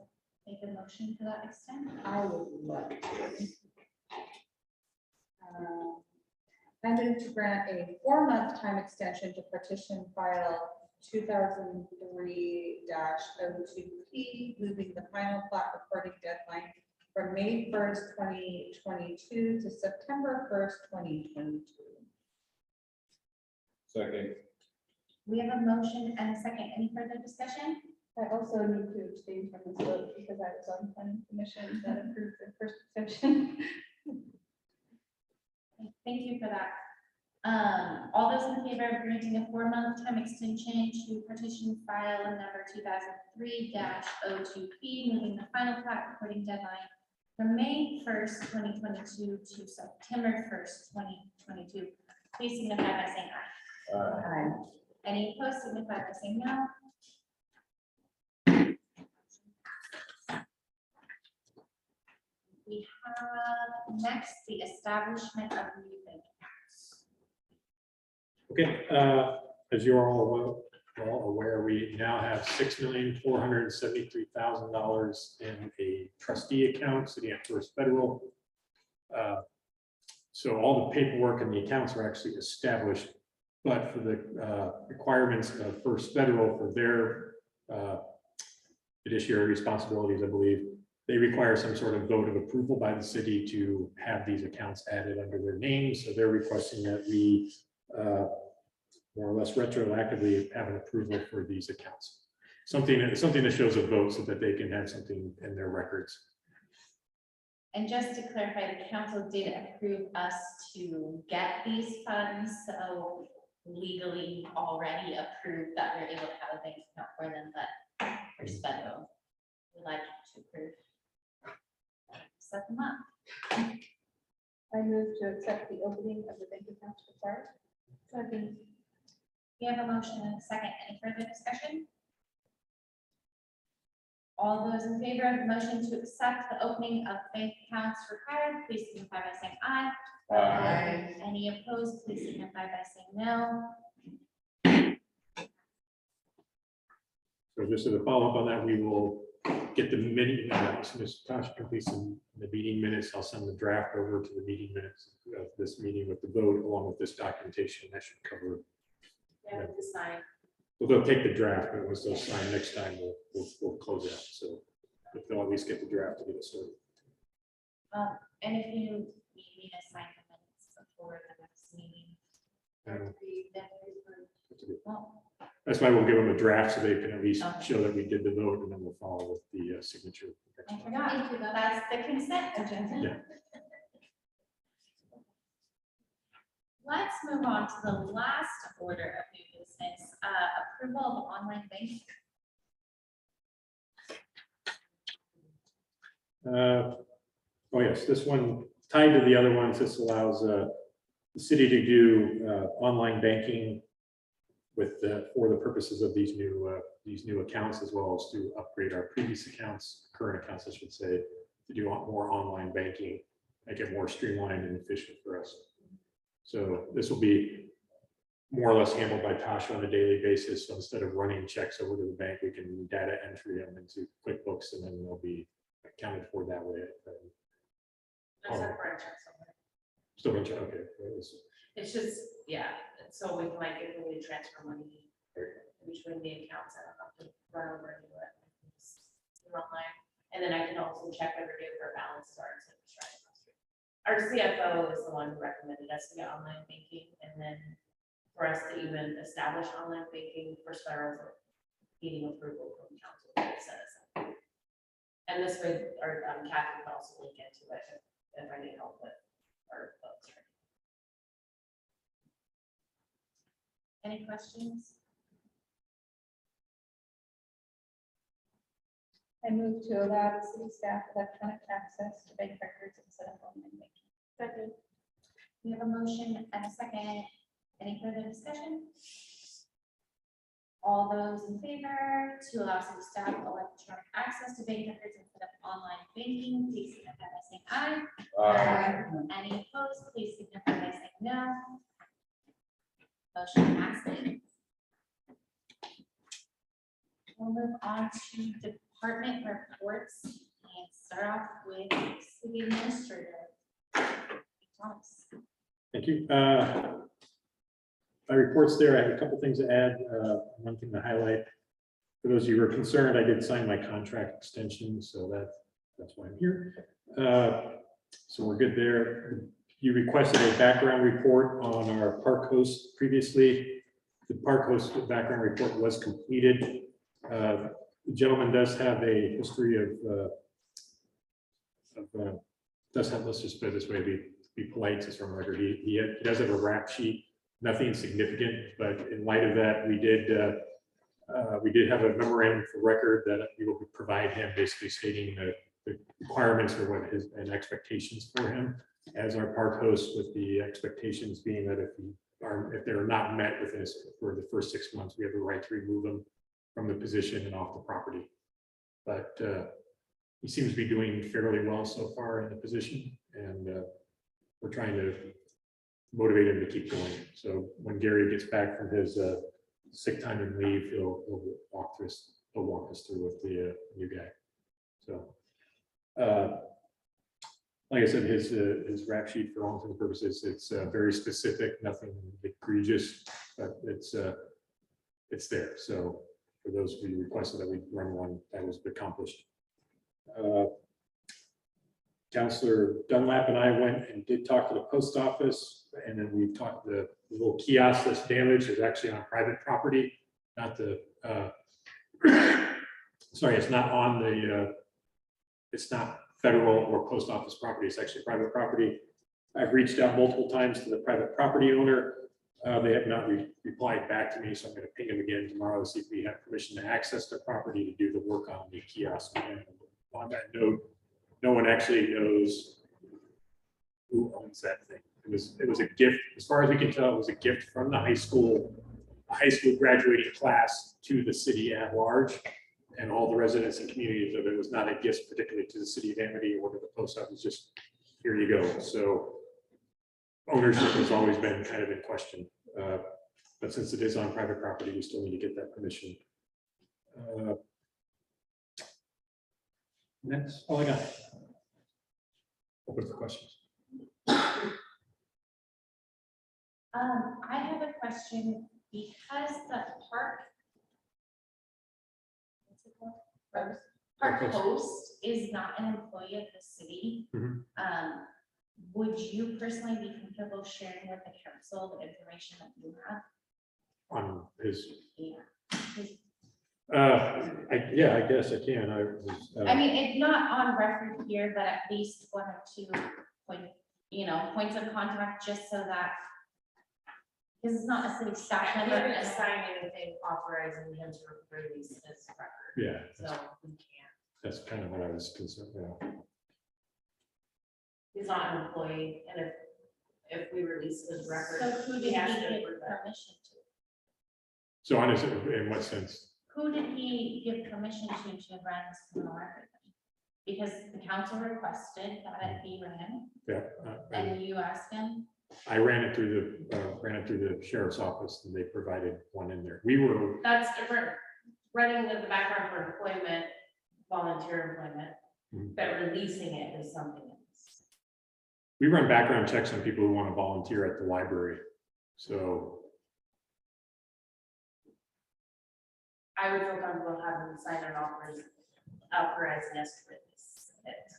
make a motion to that extent? I would love to. I move to grant a 4-month time extension to petition file 2003-02P, moving the final plat recording deadline from May 1st, 2022 to September 1st, 2022. Second. We have a motion and a second. Any further discussion? I also need to abstain from this vote because I was on the planning commission that approved the first extension. Thank you for that. All those in favor of granting a 4-month time extension to petition file number 2003-02P, moving the final plat recording deadline from May 1st, 2022 to September 1st, 2022, please signify by saying aye. Aye. Any opposed, signify by saying no. We have next the establishment of new bank accounts. Okay, as you're all well aware, we now have $6,473,000 in a trustee account sitting at First Federal. So all the paperwork and the accounts are actually established, but for the requirements of First Federal for their fiduciary responsibilities, I believe, they require some sort of vote of approval by the city to have these accounts added under their names. So they're requesting that we more or less retroactively have an approval for these accounts. Something that shows a vote so that they can have something in their records. And just to clarify, the council did approve us to get these funds, so legally already approved that we're able to have a bank account for them, but First Federal would like to approve. Set them up. I move to accept the opening of the bank account required. Second. We have a motion and a second. Any further discussion? All those in favor of the motion to accept the opening of bank accounts required, please signify by saying aye. Aye. Any opposed, please signify by saying no. So just as a follow-up on that, we will get the meeting, as soon as Tasha completes the meeting minutes, I'll send the draft over to the meeting minutes of this meeting with the vote along with this documentation. That should cover. Yeah, with the sign. Well, they'll take the draft, but once they'll sign next time, we'll close out. So if they'll at least get the draft to get it started. And if you need me to sign the minutes before the next meeting. That's why we'll give them a draft so they can at least Okay. show that we did the vote, and then we'll follow with the signature. I forgot, that's the consent agenda. Yeah. Let's move on to the last order of new business, approval of online banking. Oh yes, this one tied to the other ones. This allows the city to do online banking with for the purposes of these new accounts, as well as to upgrade our previous accounts, current accounts, I should say, to do more online banking, make it more streamlined and efficient for us. So this will be more or less handled by Tasha on a daily basis. So instead of running checks over to the bank, we can data entry them into QuickBooks, and then they'll be accounted for that way. Still in check, okay. It's just, yeah, so we can like if we transfer money between the accounts, I don't have to run over and do it. It's online. And then I can also check every day for balances are. Our CFO is the one who recommended us to get online banking, and then for us to even establish online banking, First Federal needing approval from council. So And this way, our Kathy can also look into it if I need help with our folks. Any questions? I move to allow the city staff electronic access to bank records instead of online banking. Second. We have a motion and a second. Any further discussion? All those in favor to allow city staff electronic access to bank records instead of online banking, please signify by saying aye. Any opposed, please signify by saying no. Motion passes. We'll move on to department reports and start off with city administrator. Thomas. Thank you. My report's there. I have a couple things to add. One thing to highlight. For those of you who are concerned, I did sign my contract extension, so that's why I'm here. So we're good there. You requested a background report on our park host previously. The park host background report was completed. The gentleman does have a history of let's just put it this way, to be polite, since from record, he does have a rap sheet, nothing significant, but in light of that, we did have a memorandum for record that we will provide him, basically stating the requirements for what his and expectations for him as our park host, with the expectations being that if they're not met within for the first 6 months, we have the right to remove them from the position and off the property. But he seems to be doing fairly well so far in the position, and we're trying to motivate him to keep going. So when Gary gets back from his sick time and leave, he'll walk us through with the new guy. So like I said, his rap sheet, for all intents and purposes, it's very specific, nothing egregious, but it's there. So for those who requested that we run one, that was accomplished. Councilor Dunlap and I went and did talk to the post office, and then we talked, the little kiosk that's damaged is actually on private property, not the, sorry, it's not on the, it's not federal or post office property, it's actually private property. I've reached out multiple times to the private property owner. They have not replied back to me, so I'm going to ping them again tomorrow to see if we have permission to access their property to do the work on the kiosk. And on that note, no one actually knows who owns that thing. It was a gift, as far as we can tell, it was a gift from the high school graduating class to the city at large, and all the residents and communities of it. Was not a gift particularly to the city of Amity or to the post office, just here you go. So ownership has always been kind of in question, but since it is on private property, we still need to get that permission. That's all I got. Open for questions. I have a question, because the park, what's it called? Park host is not an employee of the city. Mhm. Would you personally be comfortable sharing with the council the information that you have? On his, Yeah. yeah, I guess I can. I mean, it's not on record here, but at least 1 or 2 points of contact, just so that, because it's not a city staff I member. haven't signed anything authorizing him to release his record, yeah, so we can't. that's kind of what I was concerned about. He's not an employee, and if we release his record. So who did he he has to give approve that. permission to? So on his, in what sense? Who did he give permission to run this criminal record? Because the council requested that it be ran, Yeah, and you asked him. I ran it through the sheriff's office, and they provided one in there. We were, That's different. Running the background for employment, volunteer employment, Mhm. but releasing it is something else. we run background checks on people who want to volunteer at the library. So I would feel comfortable having him sign an authorizing us to release it.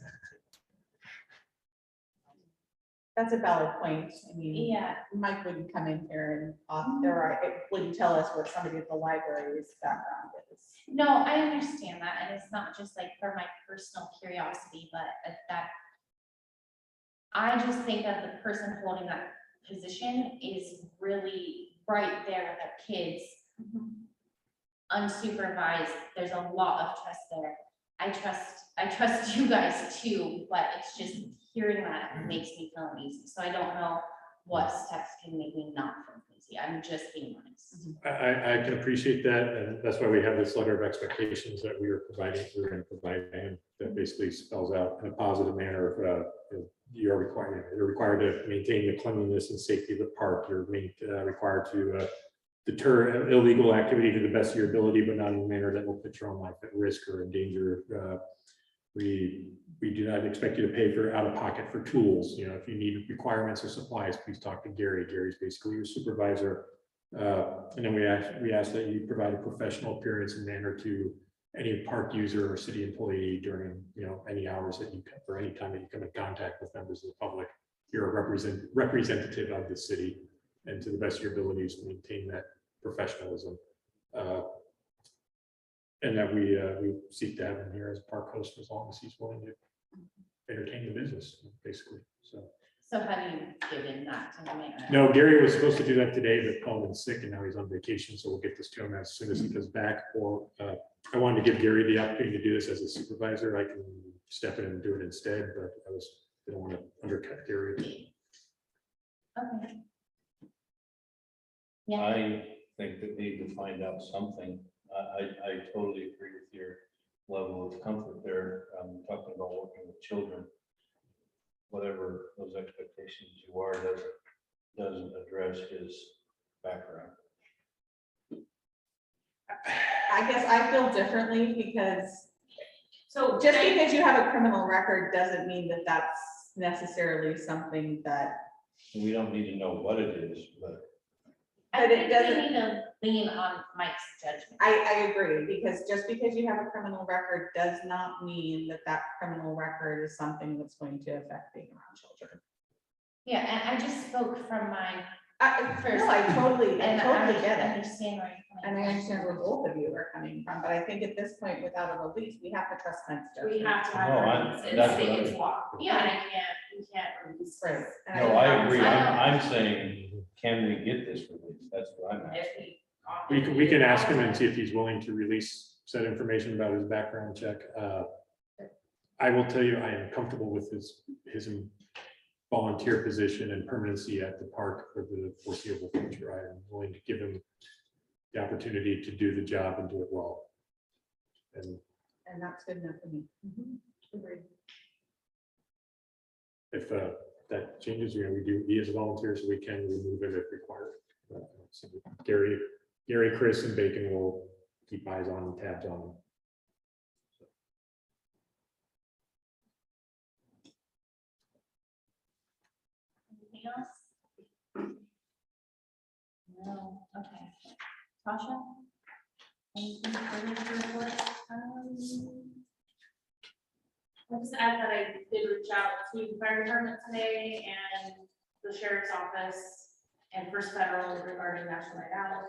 That's a valid point. I mean, Yeah, Mike wouldn't come in here and it wouldn't tell us what somebody at the library's background is. no, I understand that, and it's not just like for my personal curiosity, but that I just think that the person holding that position is really right there with their kids, unsupervised. There's a lot of trust there. I trust you guys too, but it's just hearing that makes me feel uneasy. So I don't know what steps can make me not feel uneasy. I'm just being honest. I can appreciate that, and that's why we have this letter of expectations that we're going to provide, and that basically spells out in a positive manner of, you're required to maintain the cleanliness and safety of the park. You're required to deter illegal activity to the best of your ability, but not in a manner that will put your own life at risk or endanger. We do not expect you to pay for out of pocket for tools. You know, if you need requirements or supplies, please talk to Gary. Gary's basically your supervisor. And then we ask that you provide a professional appearance and manner to any park user or city employee during, any hours that you come, or any time that you come in contact with members of the public. You're a representative of the city, and to the best of your abilities, maintain that professionalism. And that we seek to have him here as park host as long as he's willing to entertain the business, basically. So have you given that to the mayor? No, Gary was supposed to do that today, but called in sick and now he's on vacation. So we'll get this to him as soon as he comes back. Or I wanted to give Gary the opportunity to do this as a supervisor. I can step in and do it instead, but I don't want to undercut Gary. Okay. Yeah, I think that we need to find out something. I totally agree with your level of comfort there. Talking about working with children, whatever those expectations you are, doesn't address his background. I guess I feel differently because So just because you have a criminal record doesn't mean that that's necessarily something that, We don't need to know what it is, but I but it think we doesn't- need to lean on Mike's judgment. I agree, because just because you have a criminal record does not mean that that criminal record is something that's going to affect being around children. Yeah, and I just spoke from my, No, I totally and get I it. understand where you're And I coming understand where both of you are coming from, but I think at this point, without a release, we have to trust Mike's we judgment. have to have. No, ordinances, that's what it's I- law. Yeah. We can't release. Right. And no, I agree. I- I'm saying, can we get this released? That's what I'm asking. We can ask him and see if he's willing to release said information about his background check. I will tell you, I am comfortable with his volunteer position and permanency at the park for the foreseeable future. I am willing to give him the opportunity to do the job and do it well. And that's good enough for me. Agreed. if that changes, he is a volunteer, so we can remove it if required. So Gary, Chris, and Bacon will keep eyes on and tabs on him. Anything else? No, okay. Tasha? Anything further to report? I'll just add that I did reach out to the fire department today and the sheriff's office and First Federal regarding National Night Out.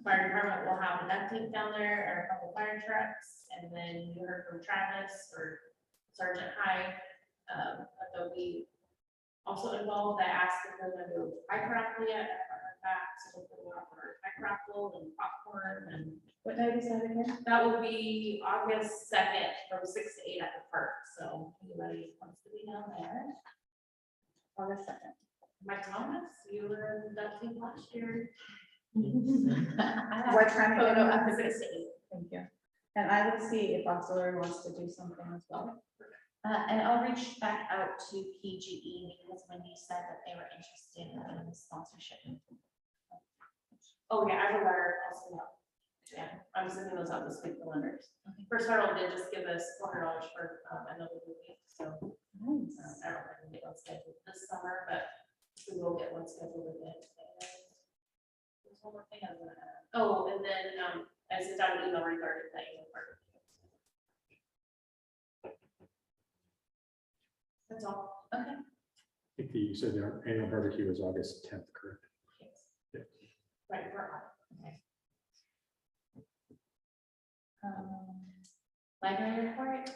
Fire department will have an update down there, or a couple fire trucks, and then you heard from Travis or Sergeant Hyde. But they'll be also involved. I asked if they're gonna do a bike raffle yet, I haven't heard back, so we'll put out for a bike raffle and popcorn, and What night is that again? that will be August 2nd from 6 to 8 at the park, so anybody wants to be down there. August 2nd. Mike Thomas, you were in that team last year. What time Photo again? up to 6 to 8. Thank you. And I will see if auxiliary wants to do something as well. And I'll reach back out to PGE because Wendy said that they were interested in the sponsorship. Oh, yeah, I have a letter also. Yeah, I'm sending those out this week, the letters. First Federal did just give us $400 for another movie, so I don't know if I can get one scheduled this summer, but we will get one scheduled with it. And there's one more thing I was gonna add. Oh, and then I sent out an email regarding that. That's all. Okay. think you said the annual barbecue was August 10th, correct? Yeah. Right, we're on. Okay. Library report.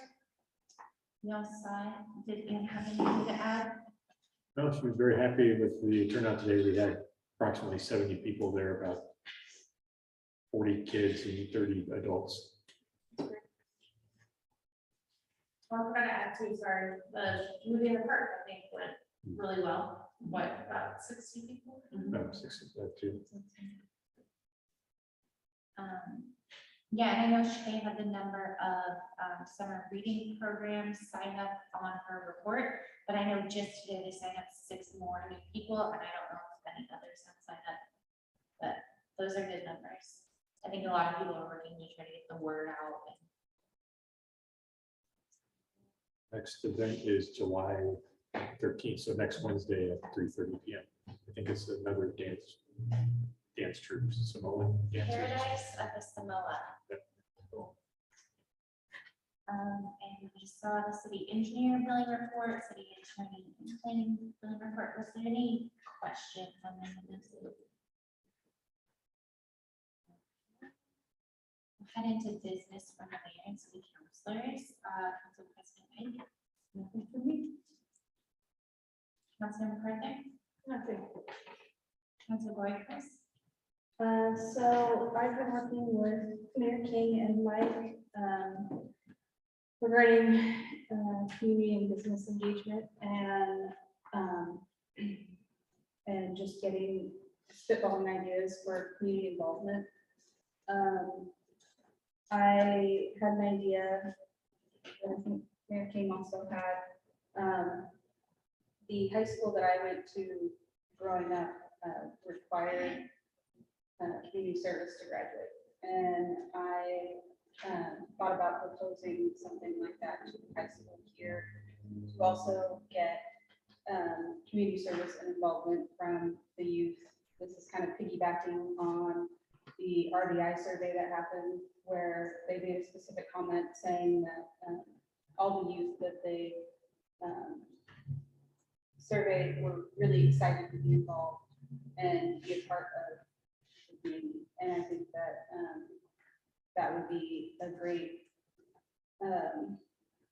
You all saw it. Did anyone have anything to add? No, she was very happy with the turnout today. We had approximately 70 people there, about 40 kids and 30 adults. Well, I'm gonna add to, sorry, the movie in the park, I think went really well. What, about 60 people? About 62. Yeah, and I know Shay had the number of summer reading programs signed up on her report, but I know just today they signed up 6 more new people, and I don't know if any others have signed up. But those are good numbers. I think a lot of people are working to try to get the word out. Next event is July 13th, so next Wednesday at 3:30 p.m. I think it's another dance troupe, Samoan dancers. Paradise of the Samoa. And we just saw the city engineer billing report, city attorney and planning billing report. Was there any questions on any of this? We'll head into business from the mayor and city councilors. Council President Pike. Nothing for me. Councilor McArthur. Nothing. Council Bojorquez. So I've been working with Mayor King and Mike regarding community and business engagement and just getting spitballing ideas for community involvement. I had an idea that I think Mayor King also had. The high school that I went to growing up required community service to graduate. And I thought about proposing something like that to the high school here to also get community service and involvement from the youth. This is kind of piggybacking on the RDI survey that happened where they made a specific comment saying that all the youth that they surveyed were really excited to be involved and be a part of the community. And I think that that would be a great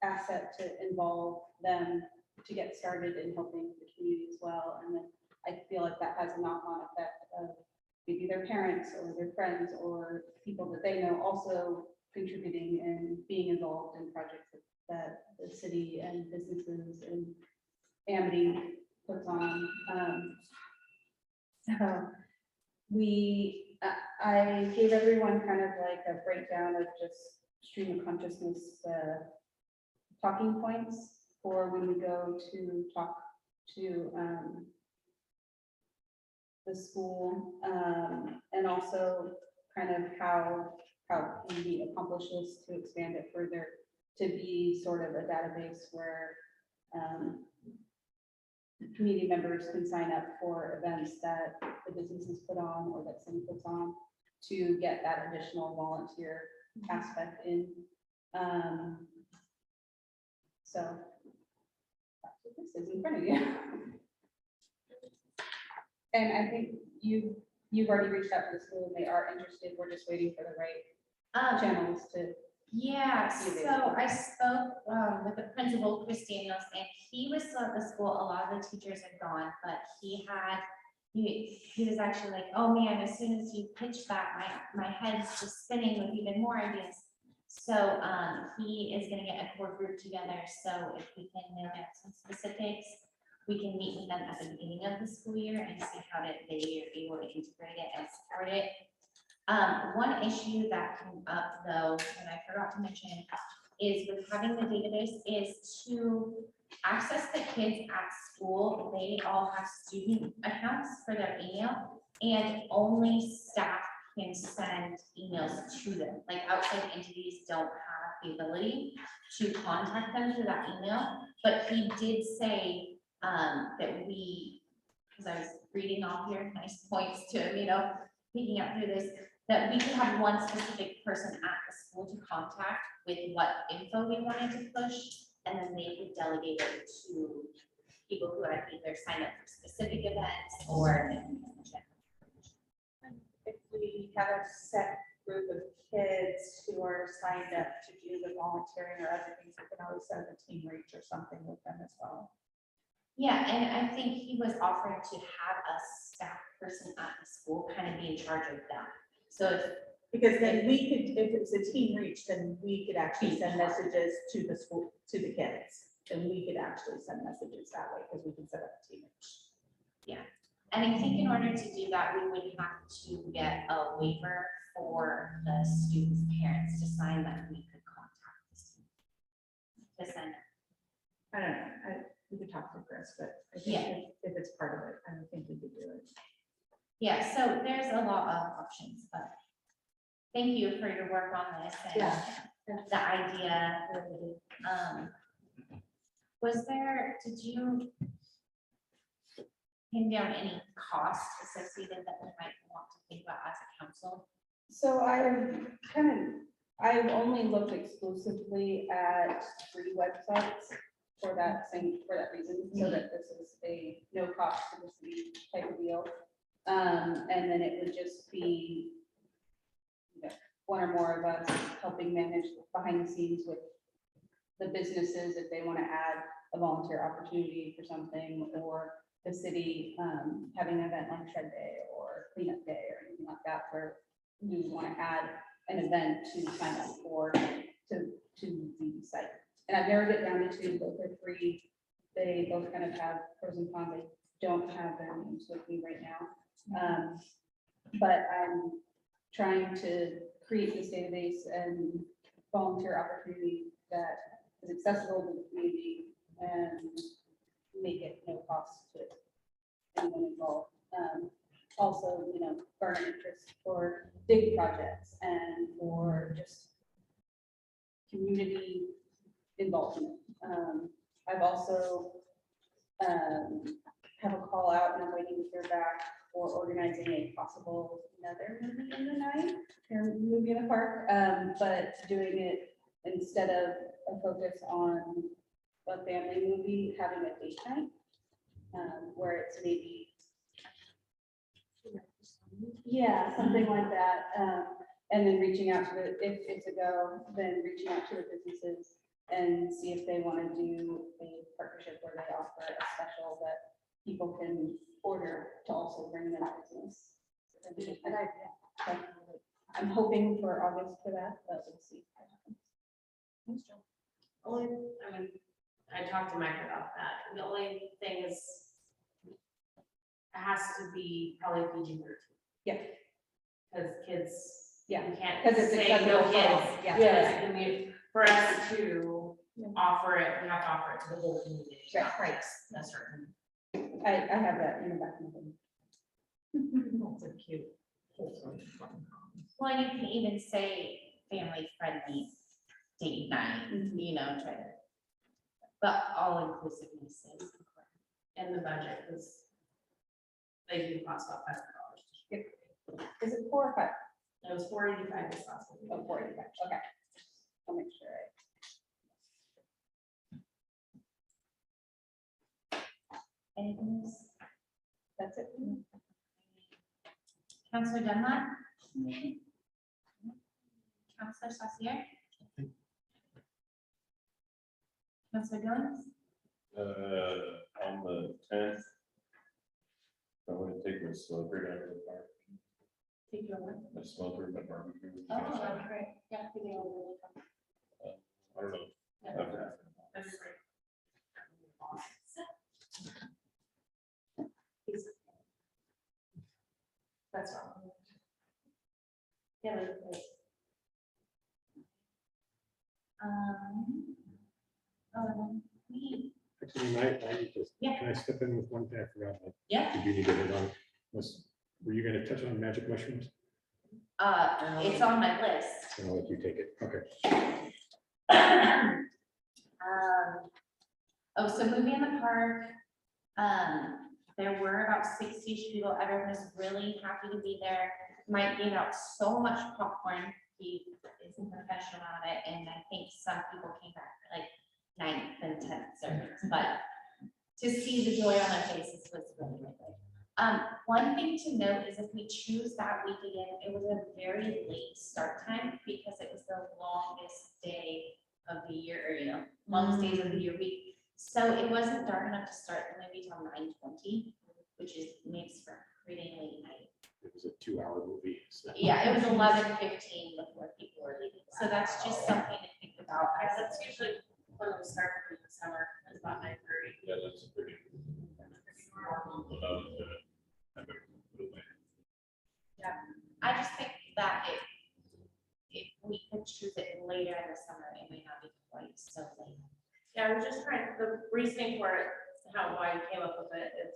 asset to involve them to get started in helping the community as well. And then I feel like that has a knock-on effect of maybe their parents or their friends or people that they know also contributing and being involved in projects that the city and businesses and Amity puts on. So I gave everyone kind of like a breakdown of just stream of consciousness talking points for when we go to talk to the school, and also kind of how we accomplish this to expand it further to be sort of a database where community members can sign up for events that the businesses put on or that city puts on to get that additional volunteer aspect in. So that's what this is in front of you. And I think you've already reached out to the school and they are interested. We're just waiting for the right channels to. Yeah, so I spoke with the principal, Chris Daniels, and he was still at the school. A lot of the teachers had gone, but he was actually like, oh man, as soon as you pitched that, my head's just spinning with even more ideas. So he is gonna get a core group together. So if we can nail down some specifics, we can meet with them at the beginning of the school year and see how they are able to integrate it and support it. One issue that came up though, and I forgot to mention, is with having the database is to access the kids at school. They all have student accounts for their email and only staff can send emails to them. Like outside entities don't have the ability to contact them through that email. But he did say that because I was reading off your nice points to him, picking up through this, that we could have one specific person at the school to contact with what info we wanted to push, and then they could delegate it to people who had either signed up for specific events or. If we have a set group of kids who are signed up to do the volunteering or other things, we can always set up a team reach or something with them as well. Yeah, and I think he was offering to have a staff person at the school kind of be in charge of that. So if Because then we could, if it was a team reach, then we could actually send messages to the school, to the kids. And we could actually send messages that way, because we can set up a team reach. And I think in order to do that, we would have to get a waiver for the students' parents to sign that we could contact the student to send it. I don't know, we could talk to Chris, but I think if it's part of it, I don't think we could do it. Yeah, so there's a lot of options, but thank you for your work on this and the idea. Was there, did you pin down any costs associated that we might want to think about as a council? So I've only looked exclusively at free websites for that reason, so that this is a no cost to the city type of deal. And then it would just be, one or more of us helping manage behind the scenes with the businesses if they want to add a volunteer opportunity for something, or the city having an event like Shed Day or Cleanup Day or anything like that, where we want to add an event to sign up for to the site. And I've narrowed it down to two, both are free. They both kind of have pros and cons. I don't have their names with me right now. But I'm trying to create this database and volunteer opportunity that is accessible to the community and make it no cost to anyone involved. Also, garner interest for big projects and for just community involvement. I've also have a call out, and I'm waiting to hear back for organizing a possible another movie in the night, or movie in the park, but doing it instead of a focus on a family movie, having a date night, where it's maybe, yeah, something like that, and then reaching out to the, if it's a go, then reaching out to the businesses and see if they want to do a partnership where they offer a special that people can order to also bring them business. And I'm hoping for August for that, but we'll see. I talked to Mike about that. The only thing is, it has to be probably PG-13. Yeah. Because kids, Yeah. you can't 'Cause it's say no accessible for all. kids. Yeah. Because, I mean, for us to offer it, we have to offer it to the whole community. not Right. A certain. I have that in the back of my head. That's a cute. Well, you can even say family friendly date night, try to. But all inclusiveness is important. And the budget is, they do cost about $500. Is it 4 or 5? It was $485 this last week. Oh, 45, okay. I'll make sure. Anything else? That's it. Counselor Dunlap? Counselor Saucier? Counselor Jones? On the 10th, I want to take my smoker down to the park, Take your word. my smoker, my barbecue. Oh, that'd be great. Yeah, I think they all really come. I don't know. Yeah. Okay. That'd be great. That's wrong. Yeah. We, Actually, I need to, Yeah. can I step in with one thing I forgot? yeah, Did you need to hit on? Were you gonna touch on magic mushrooms? it's on my list. I'll let you take it. Okay. So movie in the park, there were about 60 people. Everyone was really happy to be there. Mike gave out so much popcorn. He is a professional at it, and I think some people came back for like 9th and 10th service, but to see the joy on their faces was really, really good. One thing to note is if we choose that week again, it was a very late start time because it was the longest day of the year, or, longest days of the year week. So it wasn't dark enough to start the movie till 9:20, which makes for a pretty late night. It was a 2-hour movie. So. Yeah, it was 11:15 before people were leaving. So that's just something to think about. Yeah, that's usually when we start for the summer, it's about 9:30. Yeah, that's pretty. I just think that if we could choose it later in the summer, it may not be quite so late. Yeah, I was just trying, the reasoning for it, why I came up with it is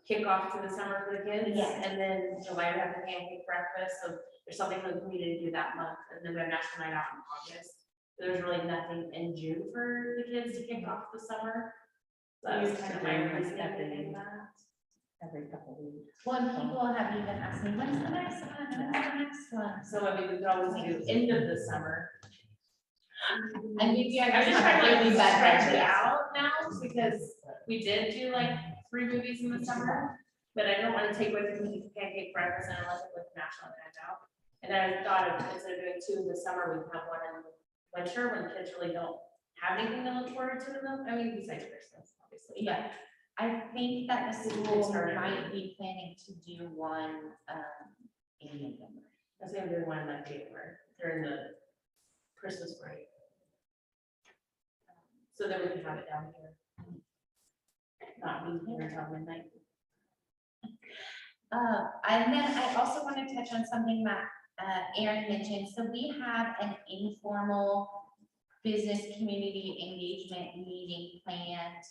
kick off to the summer for the kids. Yeah. And then July we have the pancake breakfast, so there's something for the community to do that month, and then we have national night out in August. There's really nothing in June for the kids to kick off the summer. So that was kind of my reasoning in that. Every couple of weeks. Well, and people have even asked me, when's the next one? When's the next one? So I mean, we could always do end of the summer. And maybe I I'm just just trying to have like really bad stretch it ideas. out now, because we did do like 3 movies in the summer, but I don't want to take away from the pancake breakfast and unless it was national night out. And I thought of, instead of doing 2 in the summer, we can have 1 in the winter when kids really don't have anything to look forward to in them. I mean, besides Christmas, obviously. Yeah, I think that the It's school harder. might be planning to do one in November. I was gonna do 1 in like January during the Christmas break. So then we can have it down here. Not be here until midnight. And then I also want to touch on something that Aaron mentioned. So we have an informal business community engagement meeting planned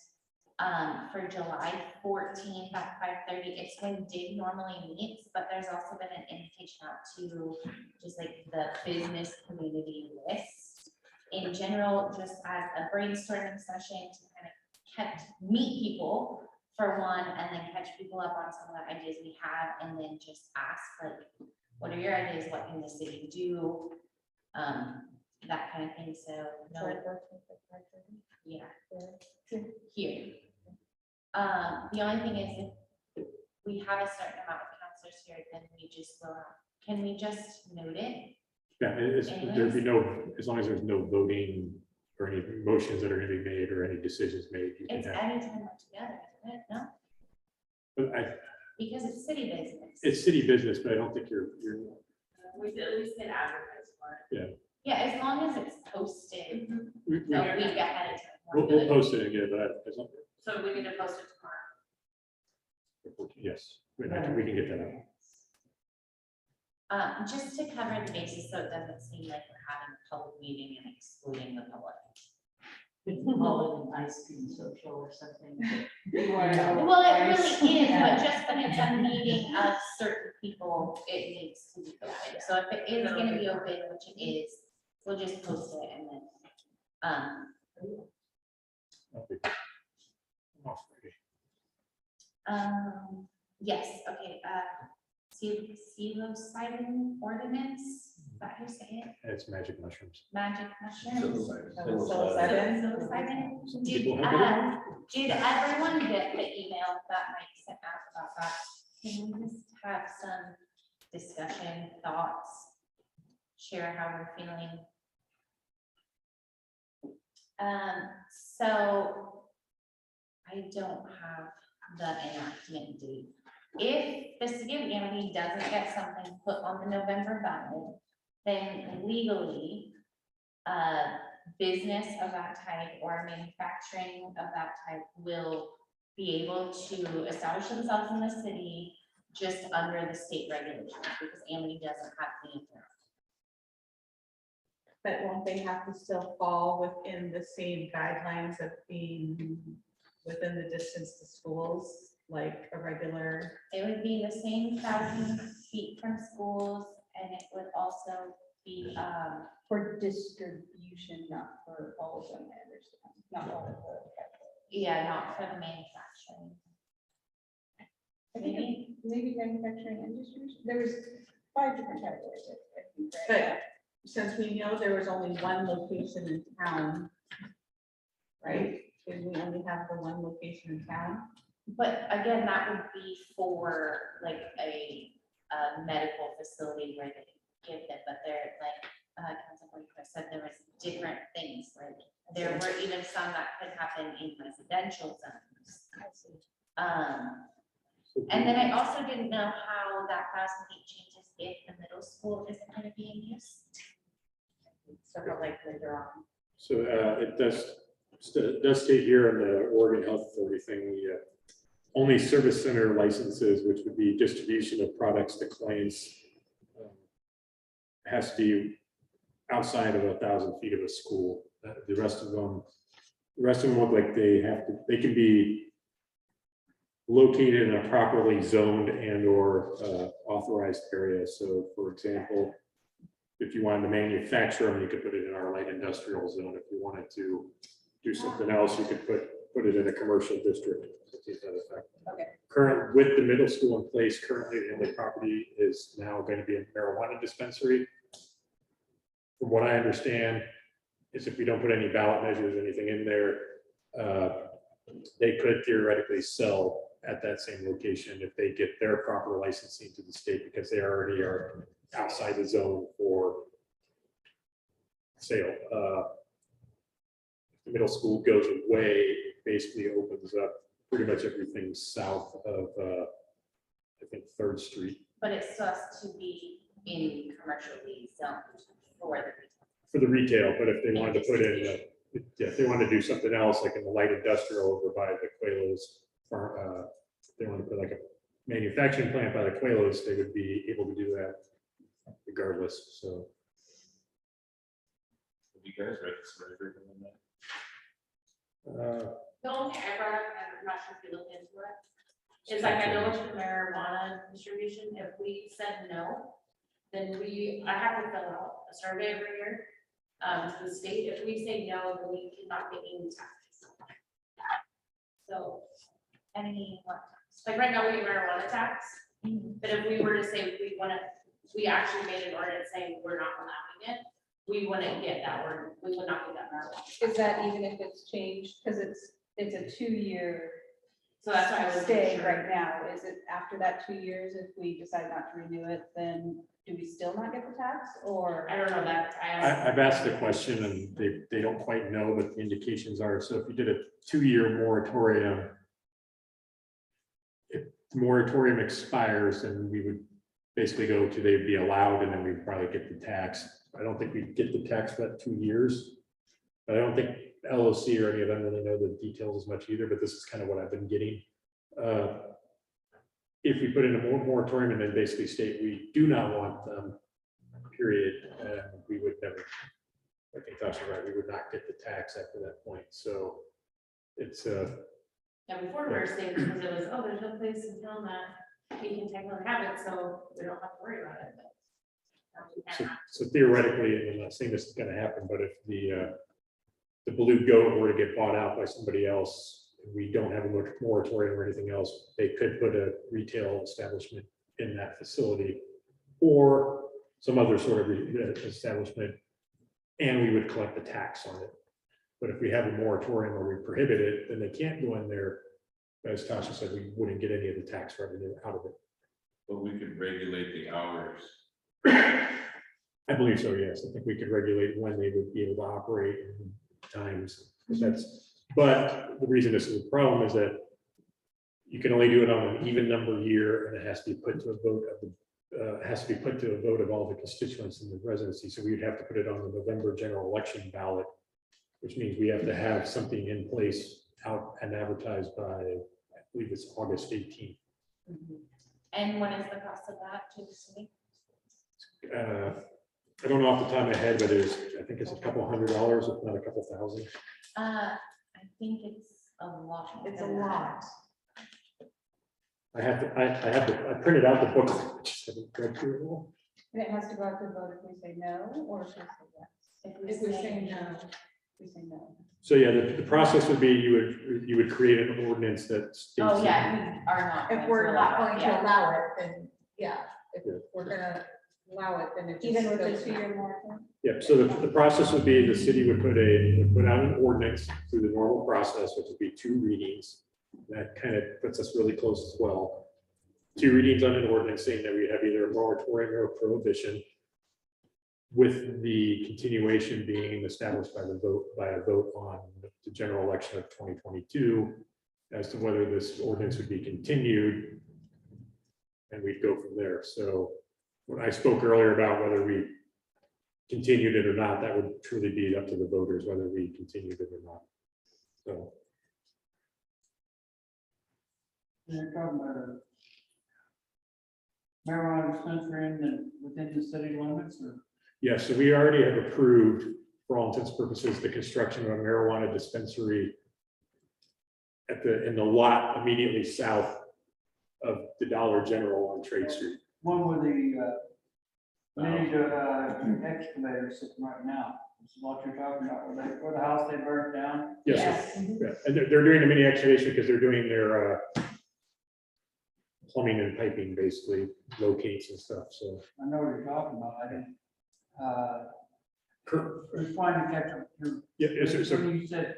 for July 14th at 5:30. It's when Dig normally meets, but there's also been an invitation out to just like the business community list in general, just as a brainstorming session to kind of meet people for one, and then catch people up on some of the ideas we have, and then just ask like, what are your ideas? What can the city do? That kind of thing. So no, yeah, here. The only thing is if we have a certain amount of counselors here, then we just will, can we just note it? Yeah, there'd be no, as long as there's no voting or any motions that are gonna be made or any decisions made. You can It's have, anytime we're together, isn't it? No, but because it's city business. it's city business, but I don't think you're, We did at least get advertised for it. Yeah, as long as it's posted we, a week ahead of time. we'll we're good. post it again, but as long, So we need to post it tomorrow. yes, we can get that out. Just to cover the bases, so it doesn't seem like we're having a public meeting and excluding the public. Call it an ice cream social or something. Well, it really is, but just when it's a meeting of certain people, it needs to be open. So if it is gonna be open, which it is, we'll just post it and then, yes, okay, psilocybin ordinance, is that how you say it? It's magic mushrooms. Magic mushrooms. Psilocybin. Psilocybin. Some Did, people have it. did everyone get the email that Mike sent out about that? Can we just have some discussion, thoughts, share how we're feeling? So I don't have the enactment date. If the city of Amity doesn't get something put on the November ballot, then legally, business of that type or manufacturing of that type will be able to establish themselves in the city just under the state regulations, because Amity doesn't have the influence. But won't they have to still fall within the same guidelines of being within the distance to schools, like a regular? It would be the same 1,000 feet from schools, and it would also be, For distribution, not for all of them, I understand, not all of the. yeah, not for the manufacturing. I think Maybe, maybe manufacturing and distribution, there was 5 different categories. I think, right? But since we know there was only one location in town, right? Should we only have the one location in town? But again, that would be for like a medical facility where they give it, but they're like, Councilman Bojorquez said, there was different things, like there were even some that could happen in residential zones. And then I also didn't know how that Passcode changes if the middle school isn't going to be in use. So like later on. So it does state here in the Oregon Health Authority thing, the only service center licenses, which would be distribution of products to clients, has to be outside of 1,000 feet of a school. The rest of them look like they can be located in a properly zoned and or authorized area. So for example, if you wanted to manufacture them, you could put it in our light industrial zone. If you wanted to do something else, you could put it in a commercial district. Okay. Current, with the middle school in place, currently the only property is now going to be a marijuana dispensary. From what I understand, is if we don't put any ballot measures, anything in there, they could theoretically sell at that same location if they get their proper licensing to the state, because they already are outside the zone for sale. The middle school goes away, it basically opens up pretty much everything south of, I think, 3rd Street. But it still has to be in commercially zoned For the retail, but if they wanted to put in, if they wanted to do something else, like in the light industrial over by the Quaylos, if they want to put like a manufacturing plant by the Quaylos, they would be able to do that regardless, so. Have you guys read this agreement on that? The only thing I brought up, and I'm not sure if you looked into it, is like I know with the marijuana distribution, if we said no, then I have to fill out a survey every year to the state. If we say no, then we cannot get any taxes. So, like right now, we get marijuana tax, but if we were to say we actually made an ordinance saying we're not allowing it, we wouldn't get that, we would not get that marijuana. Is that even if it's changed? Because it's a 2-year So that's why I was stay right now. Is it after that 2 years, if we decide not to renew it, then do we still not get the tax, or? I don't know that. I've asked the question and they don't quite know what the indications are. So if you did a 2-year moratorium, if the moratorium expires, then we would basically go to they'd be allowed, and then we'd probably get the tax. I don't think we'd get the tax for that 2 years. But I don't think LOC or any of them really know the details as much either, but this is kind of what I've been getting. If we put in a moratorium and then basically state we do not want them, period, we would never, I think that's right, we would not get the tax after that point. So it's Yeah, before we were saying, because it was, oh, there's no place in town that we can technically have it, so we don't have to worry about it. But now we can. so theoretically, and I'm not saying this is going to happen, but if the Blue Goat were to get bought out by somebody else, and we don't have a moratorium or anything else, they could put a retail establishment in that facility or some other sort of establishment, and we would collect the tax on it. But if we have a moratorium or we prohibit it, then they can't go in there. As Tasha said, we wouldn't get any of the tax revenue out of it. But we could regulate the hours. I believe so, yes. I think we could regulate when they would be able to operate and times. But the reason this is a problem is that you can only do it on an even number year, and it has to be put to a vote of all the constituents in the residency. So we would have to put it on the November general election ballot, which means we have to have something in place out and advertised by, I believe it's August 18th. And what is the cost of that to the city? I don't know off the top of my head, but I think it's a couple $100, if not a couple thousand. I think it's a lot. It's a lot. I printed out the book. I just haven't read through it all. And it has to go out to vote if we say no, or if we say yes? If we say no. We say no. So yeah, the process would be you would create an ordinance that states. Oh, yeah, we are not. If we're not going to allow it, then yeah, if we're gonna allow it, then it just. Even with goes the 2-year moratorium? Yep, so the process would be the city would put out an ordinance through the normal process, which would be 2 readings. That kind of puts us really close as well. 2 readings on an ordinance saying that we have either a moratorium or a prohibition, with the continuation being established by a vote on the general election of 2022 as to whether this ordinance would be continued, and we'd go from there. So when I spoke earlier about whether we continued it or not, that would truly be up to the voters whether we continued it or not. So You're talking about a marijuana dispensary within the city limits, or? yes, so we already have approved, for all intents and purposes, the construction of a marijuana dispensary in the lot immediately south of the Dollar General on Trade Street. One with the excavator sitting right now, this is what you're talking about, where the house they burnt down. Yes, sir. Yeah. And they're doing a mini excavation because they're doing their plumbing and piping, basically, locates and stuff, so. I know what you're talking about, I didn't, was trying to catch up to. Yeah, yes, sir. So When you said,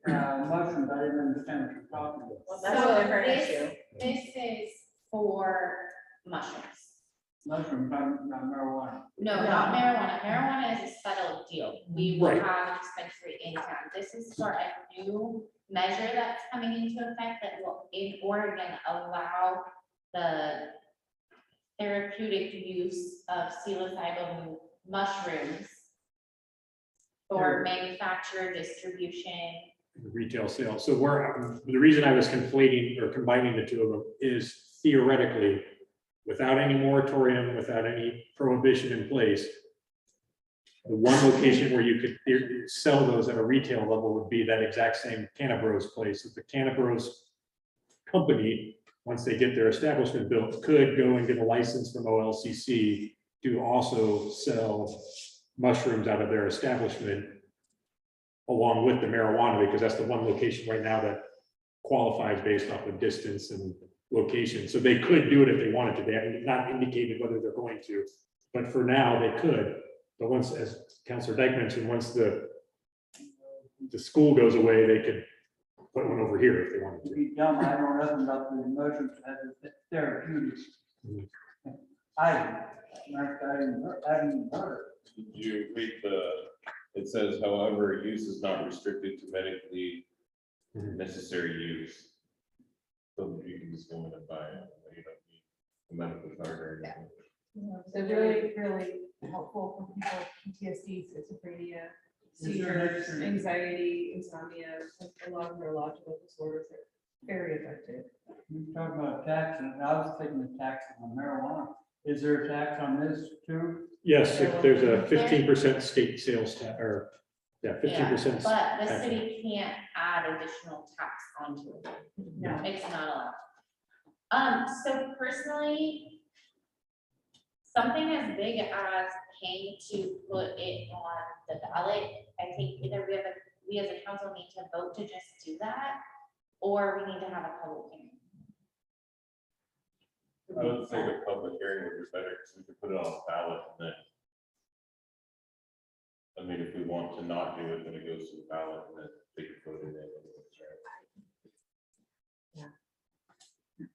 motions, I didn't understand what you're talking about. Well, that's a different this- issue. This is for mushrooms. Mushroom, not marijuana. No, not marijuana. Marijuana is a settled deal. We will Right. have a dispensary in town. This is for a new measure that's coming into effect that will, in Oregon, allow the therapeutic use of psilocybin mushrooms for manufacture, distribution. retail sales. So the reason I was conflating or combining the 2 of them is theoretically, without any moratorium, without any prohibition in place, the one location where you could sell those at a retail level would be that exact same Cannabros place. If the Cannabros company, once they get their establishment built, could go and get a license from OLCC to also sell mushrooms out of their establishment along with the marijuana, because that's the one location right now that qualifies based off of distance and location. So they could do it if they wanted to. They have not indicated whether they're going to, but for now they could. But once, as Councilor Dyke mentioned, once the school goes away, they could put one over here if they wanted To to. be dumb, I know nothing about the mushrooms as a therapeutics. I haven't heard Did you read it says, however, use is not restricted to medically necessary use. So you can just go in and buy it, you don't need a medical card or anything. So really, really helpful for people with PTSD, schizophrenia, seizures, anxiety, insomnia, a lot of neurological disorders are very effective. You talking about tax, and I was thinking of tax on marijuana. Is there a tax on this too? Yes, if there's a 15% state sales tax, or, yeah, 15%. But the city can't add additional tax onto it. No. It's not allowed. So personally, something as big as paying to put it on the ballot, I think either we as a council need to vote to just do that, or we need to have a public hearing. I would think a public hearing would be better, because we could put it on a ballot and then. I mean, if we want to not do it, then it goes to the ballot and then they can vote it in.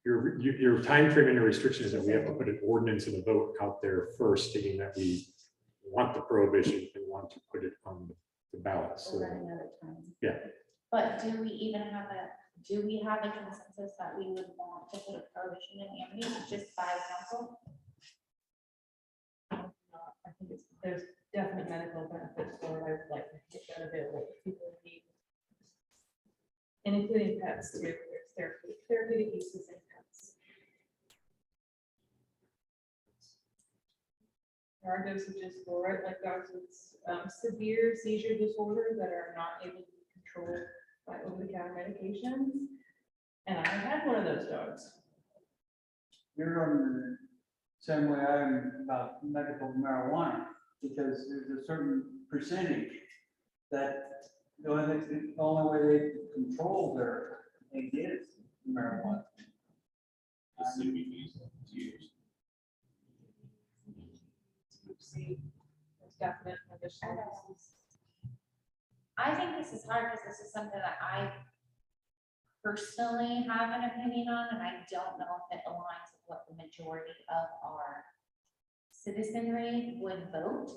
Your time frame and your restriction is that we have to put an ordinance and a vote out there first stating that we want the prohibition and want to put it on the ballot. So, yeah. But do we even have a consensus that we would want to put a prohibition in Amity just by council? I think there's definite medical benefits for it. I would like to get that available to people in need. And including pets too, there's therapeutic uses in pets. There are dosages for it, like dogs with severe seizure disorder that are not able to be controlled by over-the-counter medications. And I had one of those dogs. You're on the same way I am about medical marijuana, because there's a certain percentage that the only way they can control their thing is marijuana. The CBD's to use. see those definite conditional uses. I think this is hard because this is something that I personally have an opinion on, and I don't know if it aligns with what the majority of our citizenry would vote.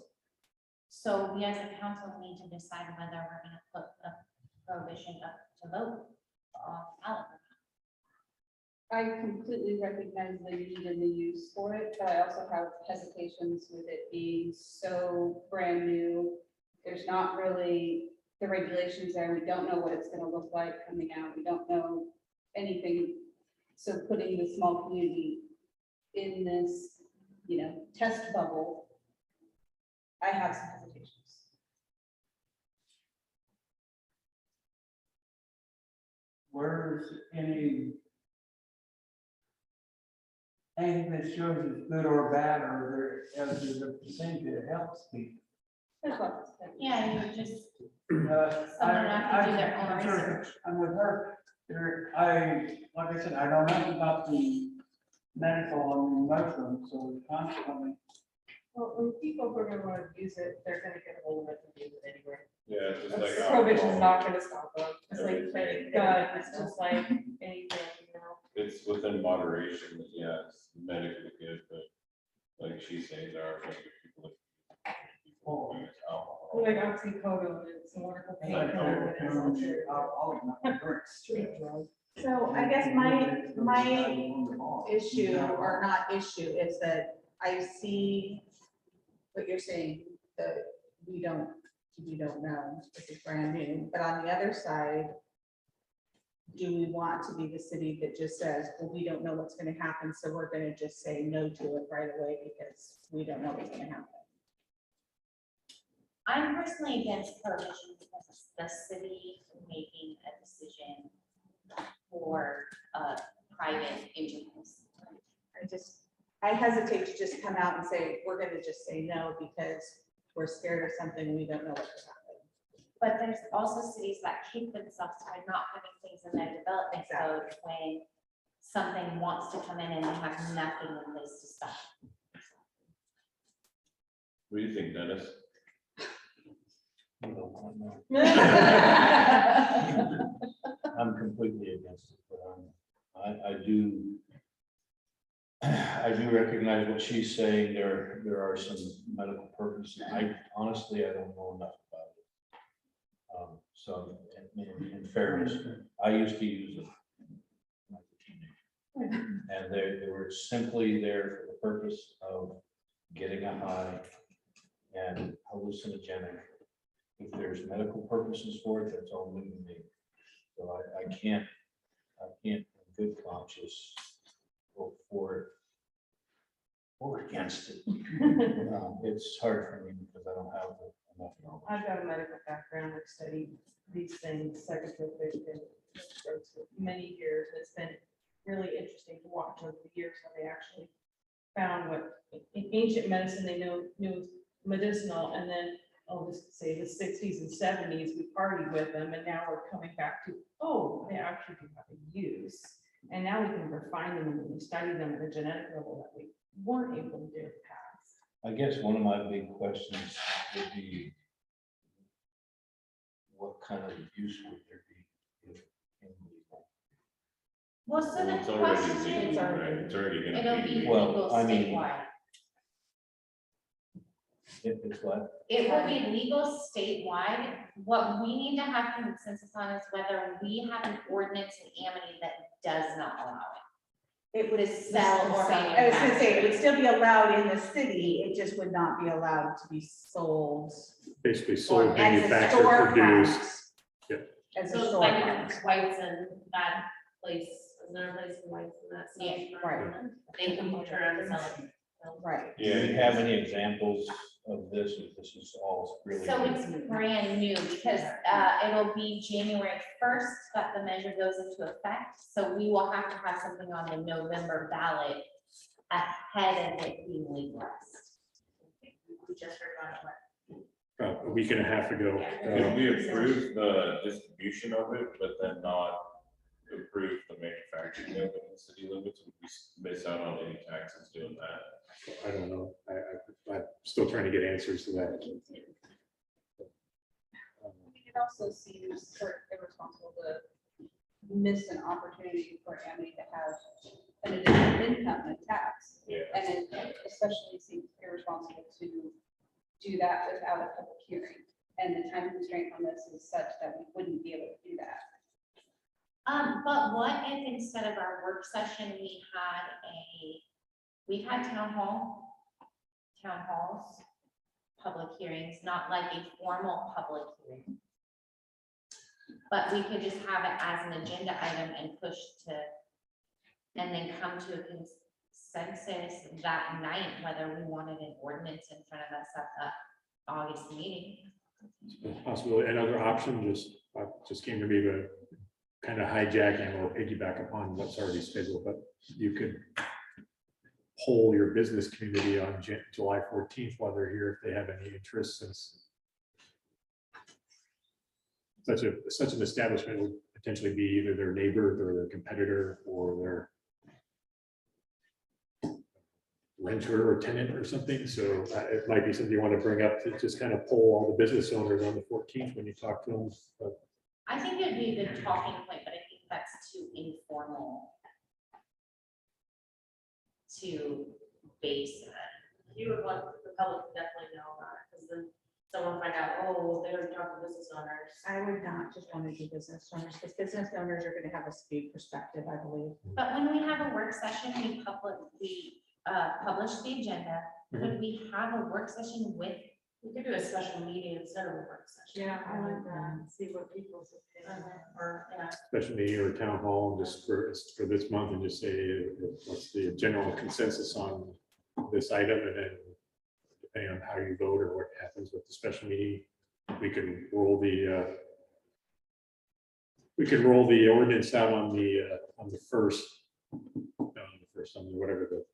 So we as a council need to decide whether we're gonna put a prohibition up to vote on ballot. I completely recognize the need and the use for it, but I also have hesitations with it being so brand new. There's not really the regulations there. We don't know what it's gonna look like coming out. We don't know anything. So putting the small community in this, test bubble, I have some hesitations. Where's any anything that shows it's good or bad, or there's a percentage that helps people? There's lots of things. Yeah, you just, Uh, someone have to do their own I'm sure research. I'm with her. Like I said, I don't know about the medical and the mushrooms, so constantly. Well, when people are gonna wanna use it, they're gonna get a hold of it and use it anyway. Yeah, it's just like. Prohibition's alcohol. not gonna stop them. It's like Everything. credit card, it's just like anything. It's within moderation, yeah, it's medically good, but like she's saying, there are plenty of people who use alcohol. Like oxycodone, it's a wonderful It's like, painkiller, but it's also all of them are street drug. So I guess my issue, or not issue, is that I see what you're saying, that we don't know, this is brand new, but on the other side, do we want to be the city that just says, well, we don't know what's gonna happen, so we're gonna just say no to it right away because we don't know what's gonna happen? I'm personally against prohibition because it's the city making a decision for private enterprise. I hesitate to just come out and say, we're gonna just say no because we're scared of something, we don't know what to happen. But there's also cities that keep themselves by not putting things in their development code when something wants to come in and they have nothing in place to stop. What do you think, Dennis? I'm completely against it, but I do recognize what she's saying. There are some medical purposes. I honestly don't know enough about it. So in fairness, I used to use it when I was a teenager. And they were simply there for the purpose of getting a high and hallucinogenic. If there's medical purposes for it, that's all new to me. So I can't in good conscience vote for it or against it. It's hard for me because I don't have enough knowledge. I've got a medical background, I've studied these things, psychotropic and drugs for many years. It's been really interesting to watch over the years how they actually found what in ancient medicine they knew was medicinal, and then I'll just say the 60s and 70s, we partied with them, and now we're coming back to, oh, they actually do have a use. And now we can refine them and we study them at a genetic level that we weren't able to do in the past. I guess one of my big questions would be, what kind of use would there be if illegal? Well, so Well, the it's already question, legal, right? It's already it'll gonna be be. Well, legal I mean- statewide. If it's what? It will be legal statewide. What we need to have consensus on is whether we have an ordinance in Amity that does not allow it. It would sell or I was gonna say, it would manufacture. still be allowed in the city, it just would not be allowed to be sold. Basically sold, as a manufactured, storefront. produced. As a So like storefront. Whites and that place, is there a place in Whites and that? Yeah, right. They can turn around and sell it. Right. Do you have any examples of this, if this is all really? So it's brand new because it'll be January 1st that the measure goes into effect. So we will have to have something on the November ballot ahead of it being legalized. We just heard about it. A week and a half ago. Can we approve the distribution of it, but then not approve the manufacturing of it in city limits? Would we miss out on any taxes doing that? I don't know. I'm still trying to get answers to that. It also seems sort of irresponsible to miss an opportunity for Amity to have an additional income and tax. Yeah. And it especially seems irresponsible to do that without a public hearing. And the time constraint on this is such that we wouldn't be able to do that. But what if instead of our work session, we've had town halls, public hearings, not like a formal public hearing. But we could just have it as an agenda item and push to, and then come to a consensus that night, whether we wanted an ordinance in front of us at the August meeting. Possibility. Another option just came to me, but kind of hijacking or piggyback upon what's already scheduled, but you could poll your business community on July 14th while they're here, if they have any interest, since such an establishment would potentially be either their neighbor or their competitor or their renter or tenant or something. So it might be something you want to bring up to just kind of poll all the business owners on the 14th when you talk to them. But I think it'd be a good talking point, but I think that's too informal to base it. You would want the public to definitely know about it, because then someone find out, oh, they're gonna talk to business owners. I would not just want to do business owners, because business owners are going to have a skewed perspective, I believe. But when we have a work session, we publish the agenda. Could we have a work session with, We could do a special meeting instead of a work session. Yeah, I like that. See what people's opinion. Or, yeah. special meeting or town hall just for this month, and just say what's the general consensus on this item, and then depending on how you vote or what happens with the special meeting, we can roll the ordinance out on the first, on whatever the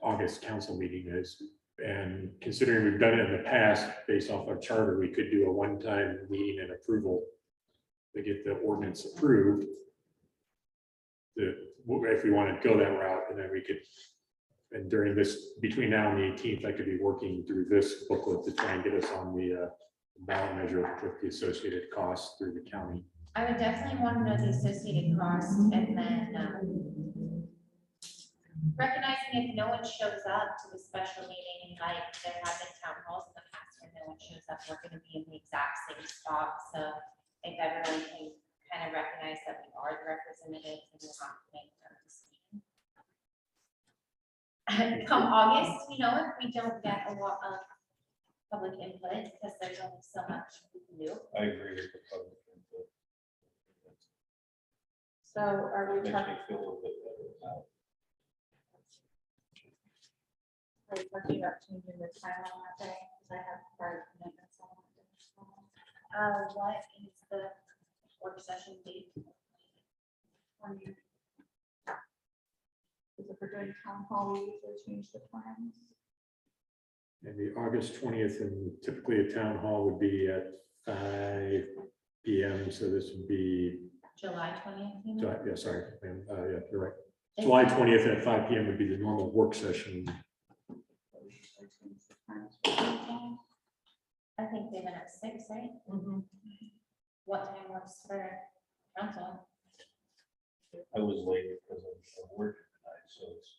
August council meeting is. And considering we've done it in the past, based off our charter, we could do a one-time meeting and approval to get the ordinance approved. If we want to go that route, and then we could, and during this, between now and the 18th, I could be working through this booklet to try and get us on the ballot measure with the associated costs through the county. I would definitely want to know the associated costs, and then recognizing if no one shows up to the special meeting, like there have been town halls in the past where no one shows up, we're going to be in the exact same spot. So if everyone can kind of recognize that we are the representatives and we'll have to make a decision. Come August, if we don't get a lot of public input, because there's only so much we can do. I agree with the public input. So are we Makes talking, me feel a little bit better about it. are we talking about changing the time on that day? Because I have prior commitments on that day. What is the work session date? Because if we're doing town hall, we usually change the times. And the August 20th, and typically a town hall would be at 5 p.m. So this would be, July 20th? yeah, sorry, yeah, you're right. July 20th at 5 p.m. would be the normal work session. I think they went at 6, right? What time works for council? I was late because of work tonight, so it's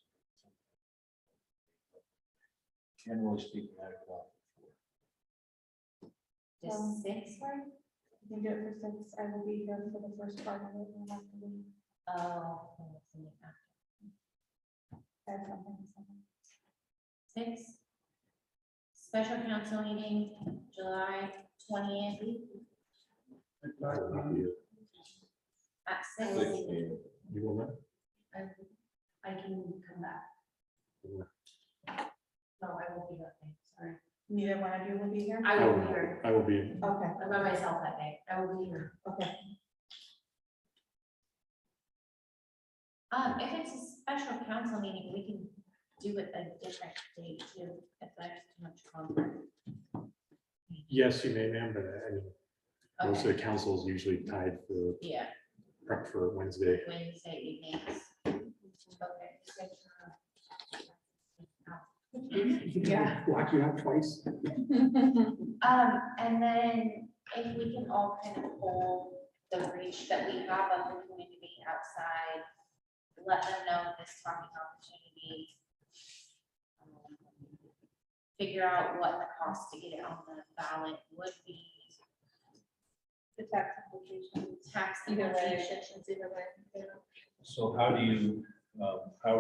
generally speaking, I got Just 6, right? You can do it for 6. I will be here for the first part of it. And then after we Oh. have something. 6. Special council meeting, July 20th at 6. You will not? I can come back. No, I won't be that day, sorry. Neither one of you will be here? I will be here. I will be. Okay, I'm by myself that day. I will be here. okay. If it's a special council meeting, we can do it a different day too, if there's too much conflict. Yes, you may, ma'am, but I mean, most of Okay, the council is usually tied for yeah, prep for Wednesday. Wednesday evenings. Okay. Yeah. Lock you out twice. And then if we can all kind of hold the reach that we have of the community outside, let them know this talking opportunity. Figure out what the cost to get it on the ballot would be, The tax implications. tax Either way. implications. Either way. Yeah. So how are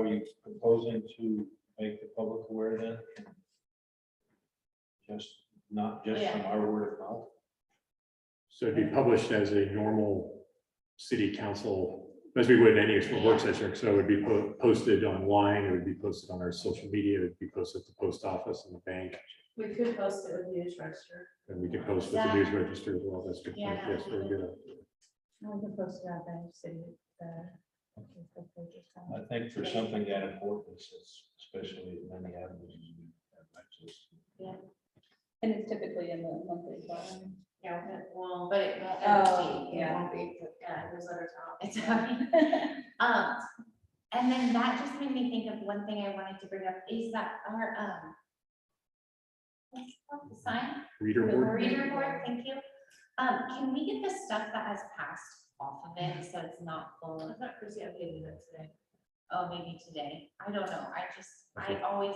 you proposing to make the public aware then? Just, not just from our word of mouth? So it'd be published as a normal city council, as we would any work session. So it would be posted online, it would be posted on our social media, it would be posted at the post office and the bank, We could post it with News Register. and we could post with the news register as well. That's a good point. Yeah. Yes, very good. We can post it on the city. I think for something that important, it's especially in many avenues. not just- And it's typically in the monthly filing. Yeah, well, But it won't. Oh, it yeah. won't be. yeah, there's other topics. It's okay. And then that just made me think of one thing I wanted to bring up is that our, what's it called, the sign? Reader The board. reader board, thank you. Can we get the stuff that has passed off of it, so it's not full I of, thought Chrissy updated it today. oh, maybe today, I don't know, I always,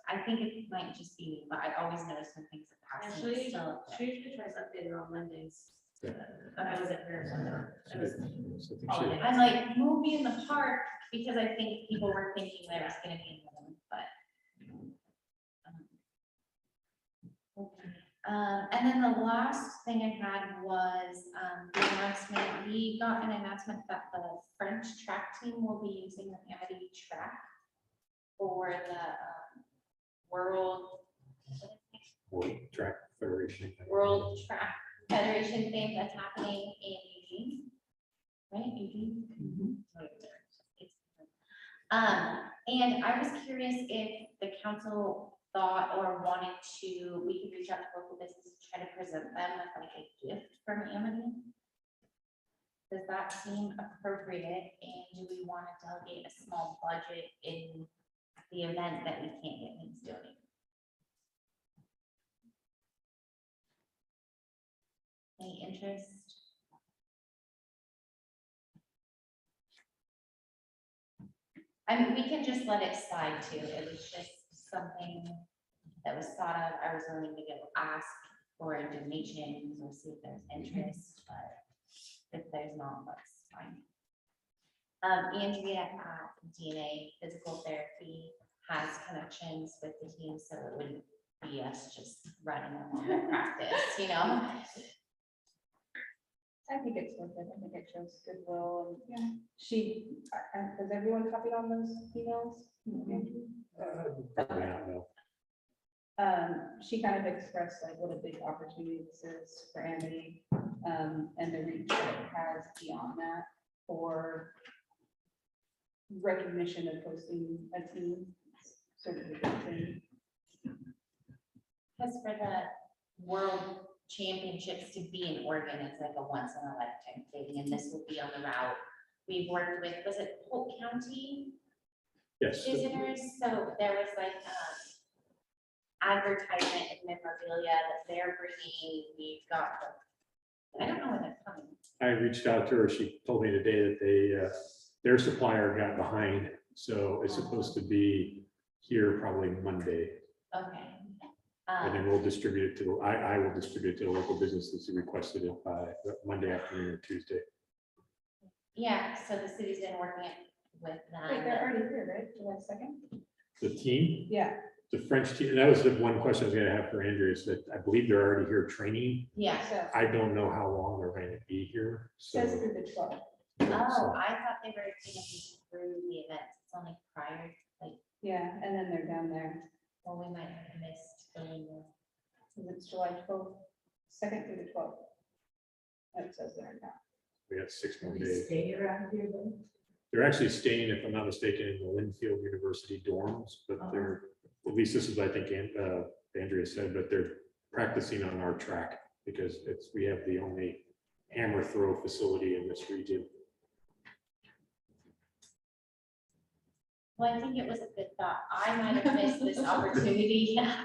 I think it might just be me, but I always notice when things have passed. and it's Actually, still up there. she usually tries to update it on Mondays. Yeah. I was at her. So It was I think she- holiday. I'm like, movie in the park, because I think people were thinking there was gonna be another one, but. And then the last thing I had was, the announcement, we got an announcement that the French track team will be using the Amity track for the, World World Track Federation. World Track Federation thing that's happening in Eugene. Right, Eugene? And I was curious if the council thought or wanted to, we could reach out to local businesses, try to present them with like a gift from Amity. Does that seem appropriate? And do we want to delegate a small budget in the event that we can't get things donated? Any interest? I mean, we can just let it slide too. It was just something that was thought of. I was willing to go ask for donations or see if there's interest, but if there's not, that's fine. Andrea at DNA Physical Therapy has connections with the team, so it wouldn't be us just running them on their practice, you know? I think it's worth it. I think it shows goodwill. And yeah, she, has everyone copied on those emails? Probably not, no. She kind of expressed like what a big opportunity this is for Amity, and the reach that it has beyond that for recognition of hosting a team certification. Because for the world championships to be in Oregon, it's like a once in a lifetime thing, and this will be on the route. We've worked with, was it Polk County Yes. visitors? So there was like, advertisement and memorabilia that they're bringing. We've got, I don't know when they're coming. I reached out to her. She told me today that they, their supplier got behind. So it's supposed to be here probably Monday. Okay. And then we'll distribute it to, I will distribute it to the local businesses who requested it by Monday afternoon or Tuesday. Yeah, so the city's been working with Wait, they're them. already here, right? July 2nd? The team, Yeah. the French team, that was the one question I was gonna have for Andrea, is that I believe they're already here training. Yeah. So I don't know how long they're going to be here, so. says through the 12th. Oh, I thought they were gonna be through the event. It's only prior, like, Yeah, and then they're down there. well, we might have missed going there. It's July 12th, 2nd through the 12th. That says there now. We got 6 more days. Stay around here then? They're actually staying, if I'm not mistaken, in the Linfield University dorms, but they're, at least this is, I think, Andrea said, but they're practicing on our track because it's, we have the only hammer throw facility in this region. Well, I think it was a good thought. I might have missed this opportunity as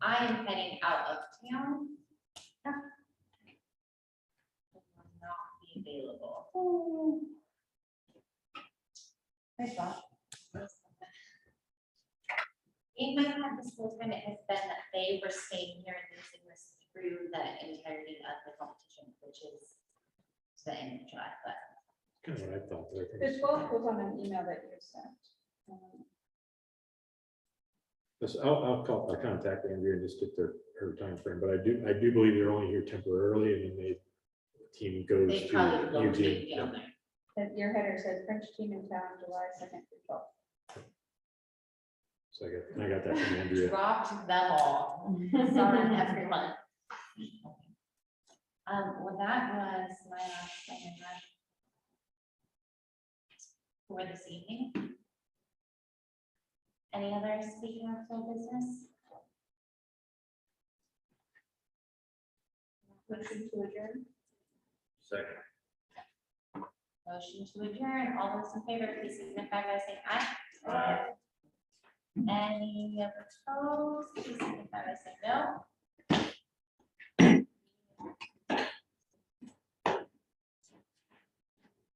I am heading out of town. Will not be available. I thought. In my head, this whole time it has been that they were staying here and using this through the entirety of the competition, which is the end of July, but. Kind of what I thought. But I think The it's- 12th was on an email that you sent. I'll contact Andrea and just get her time frame. But I do believe they're only here temporarily, and then the team goes They probably to locate Eugene. down there. That your header says French team in town, July 2nd through 12th. So I got that from Andrea. Dropped the ball. Sorry, everyone. Well, that was my last thing I had for this evening. Any other speaking of full business? Motion to adjourn. Second. Motion to adjourn. All those in favor, please signify by saying aye. Aye. Any opposed, please signify by saying no.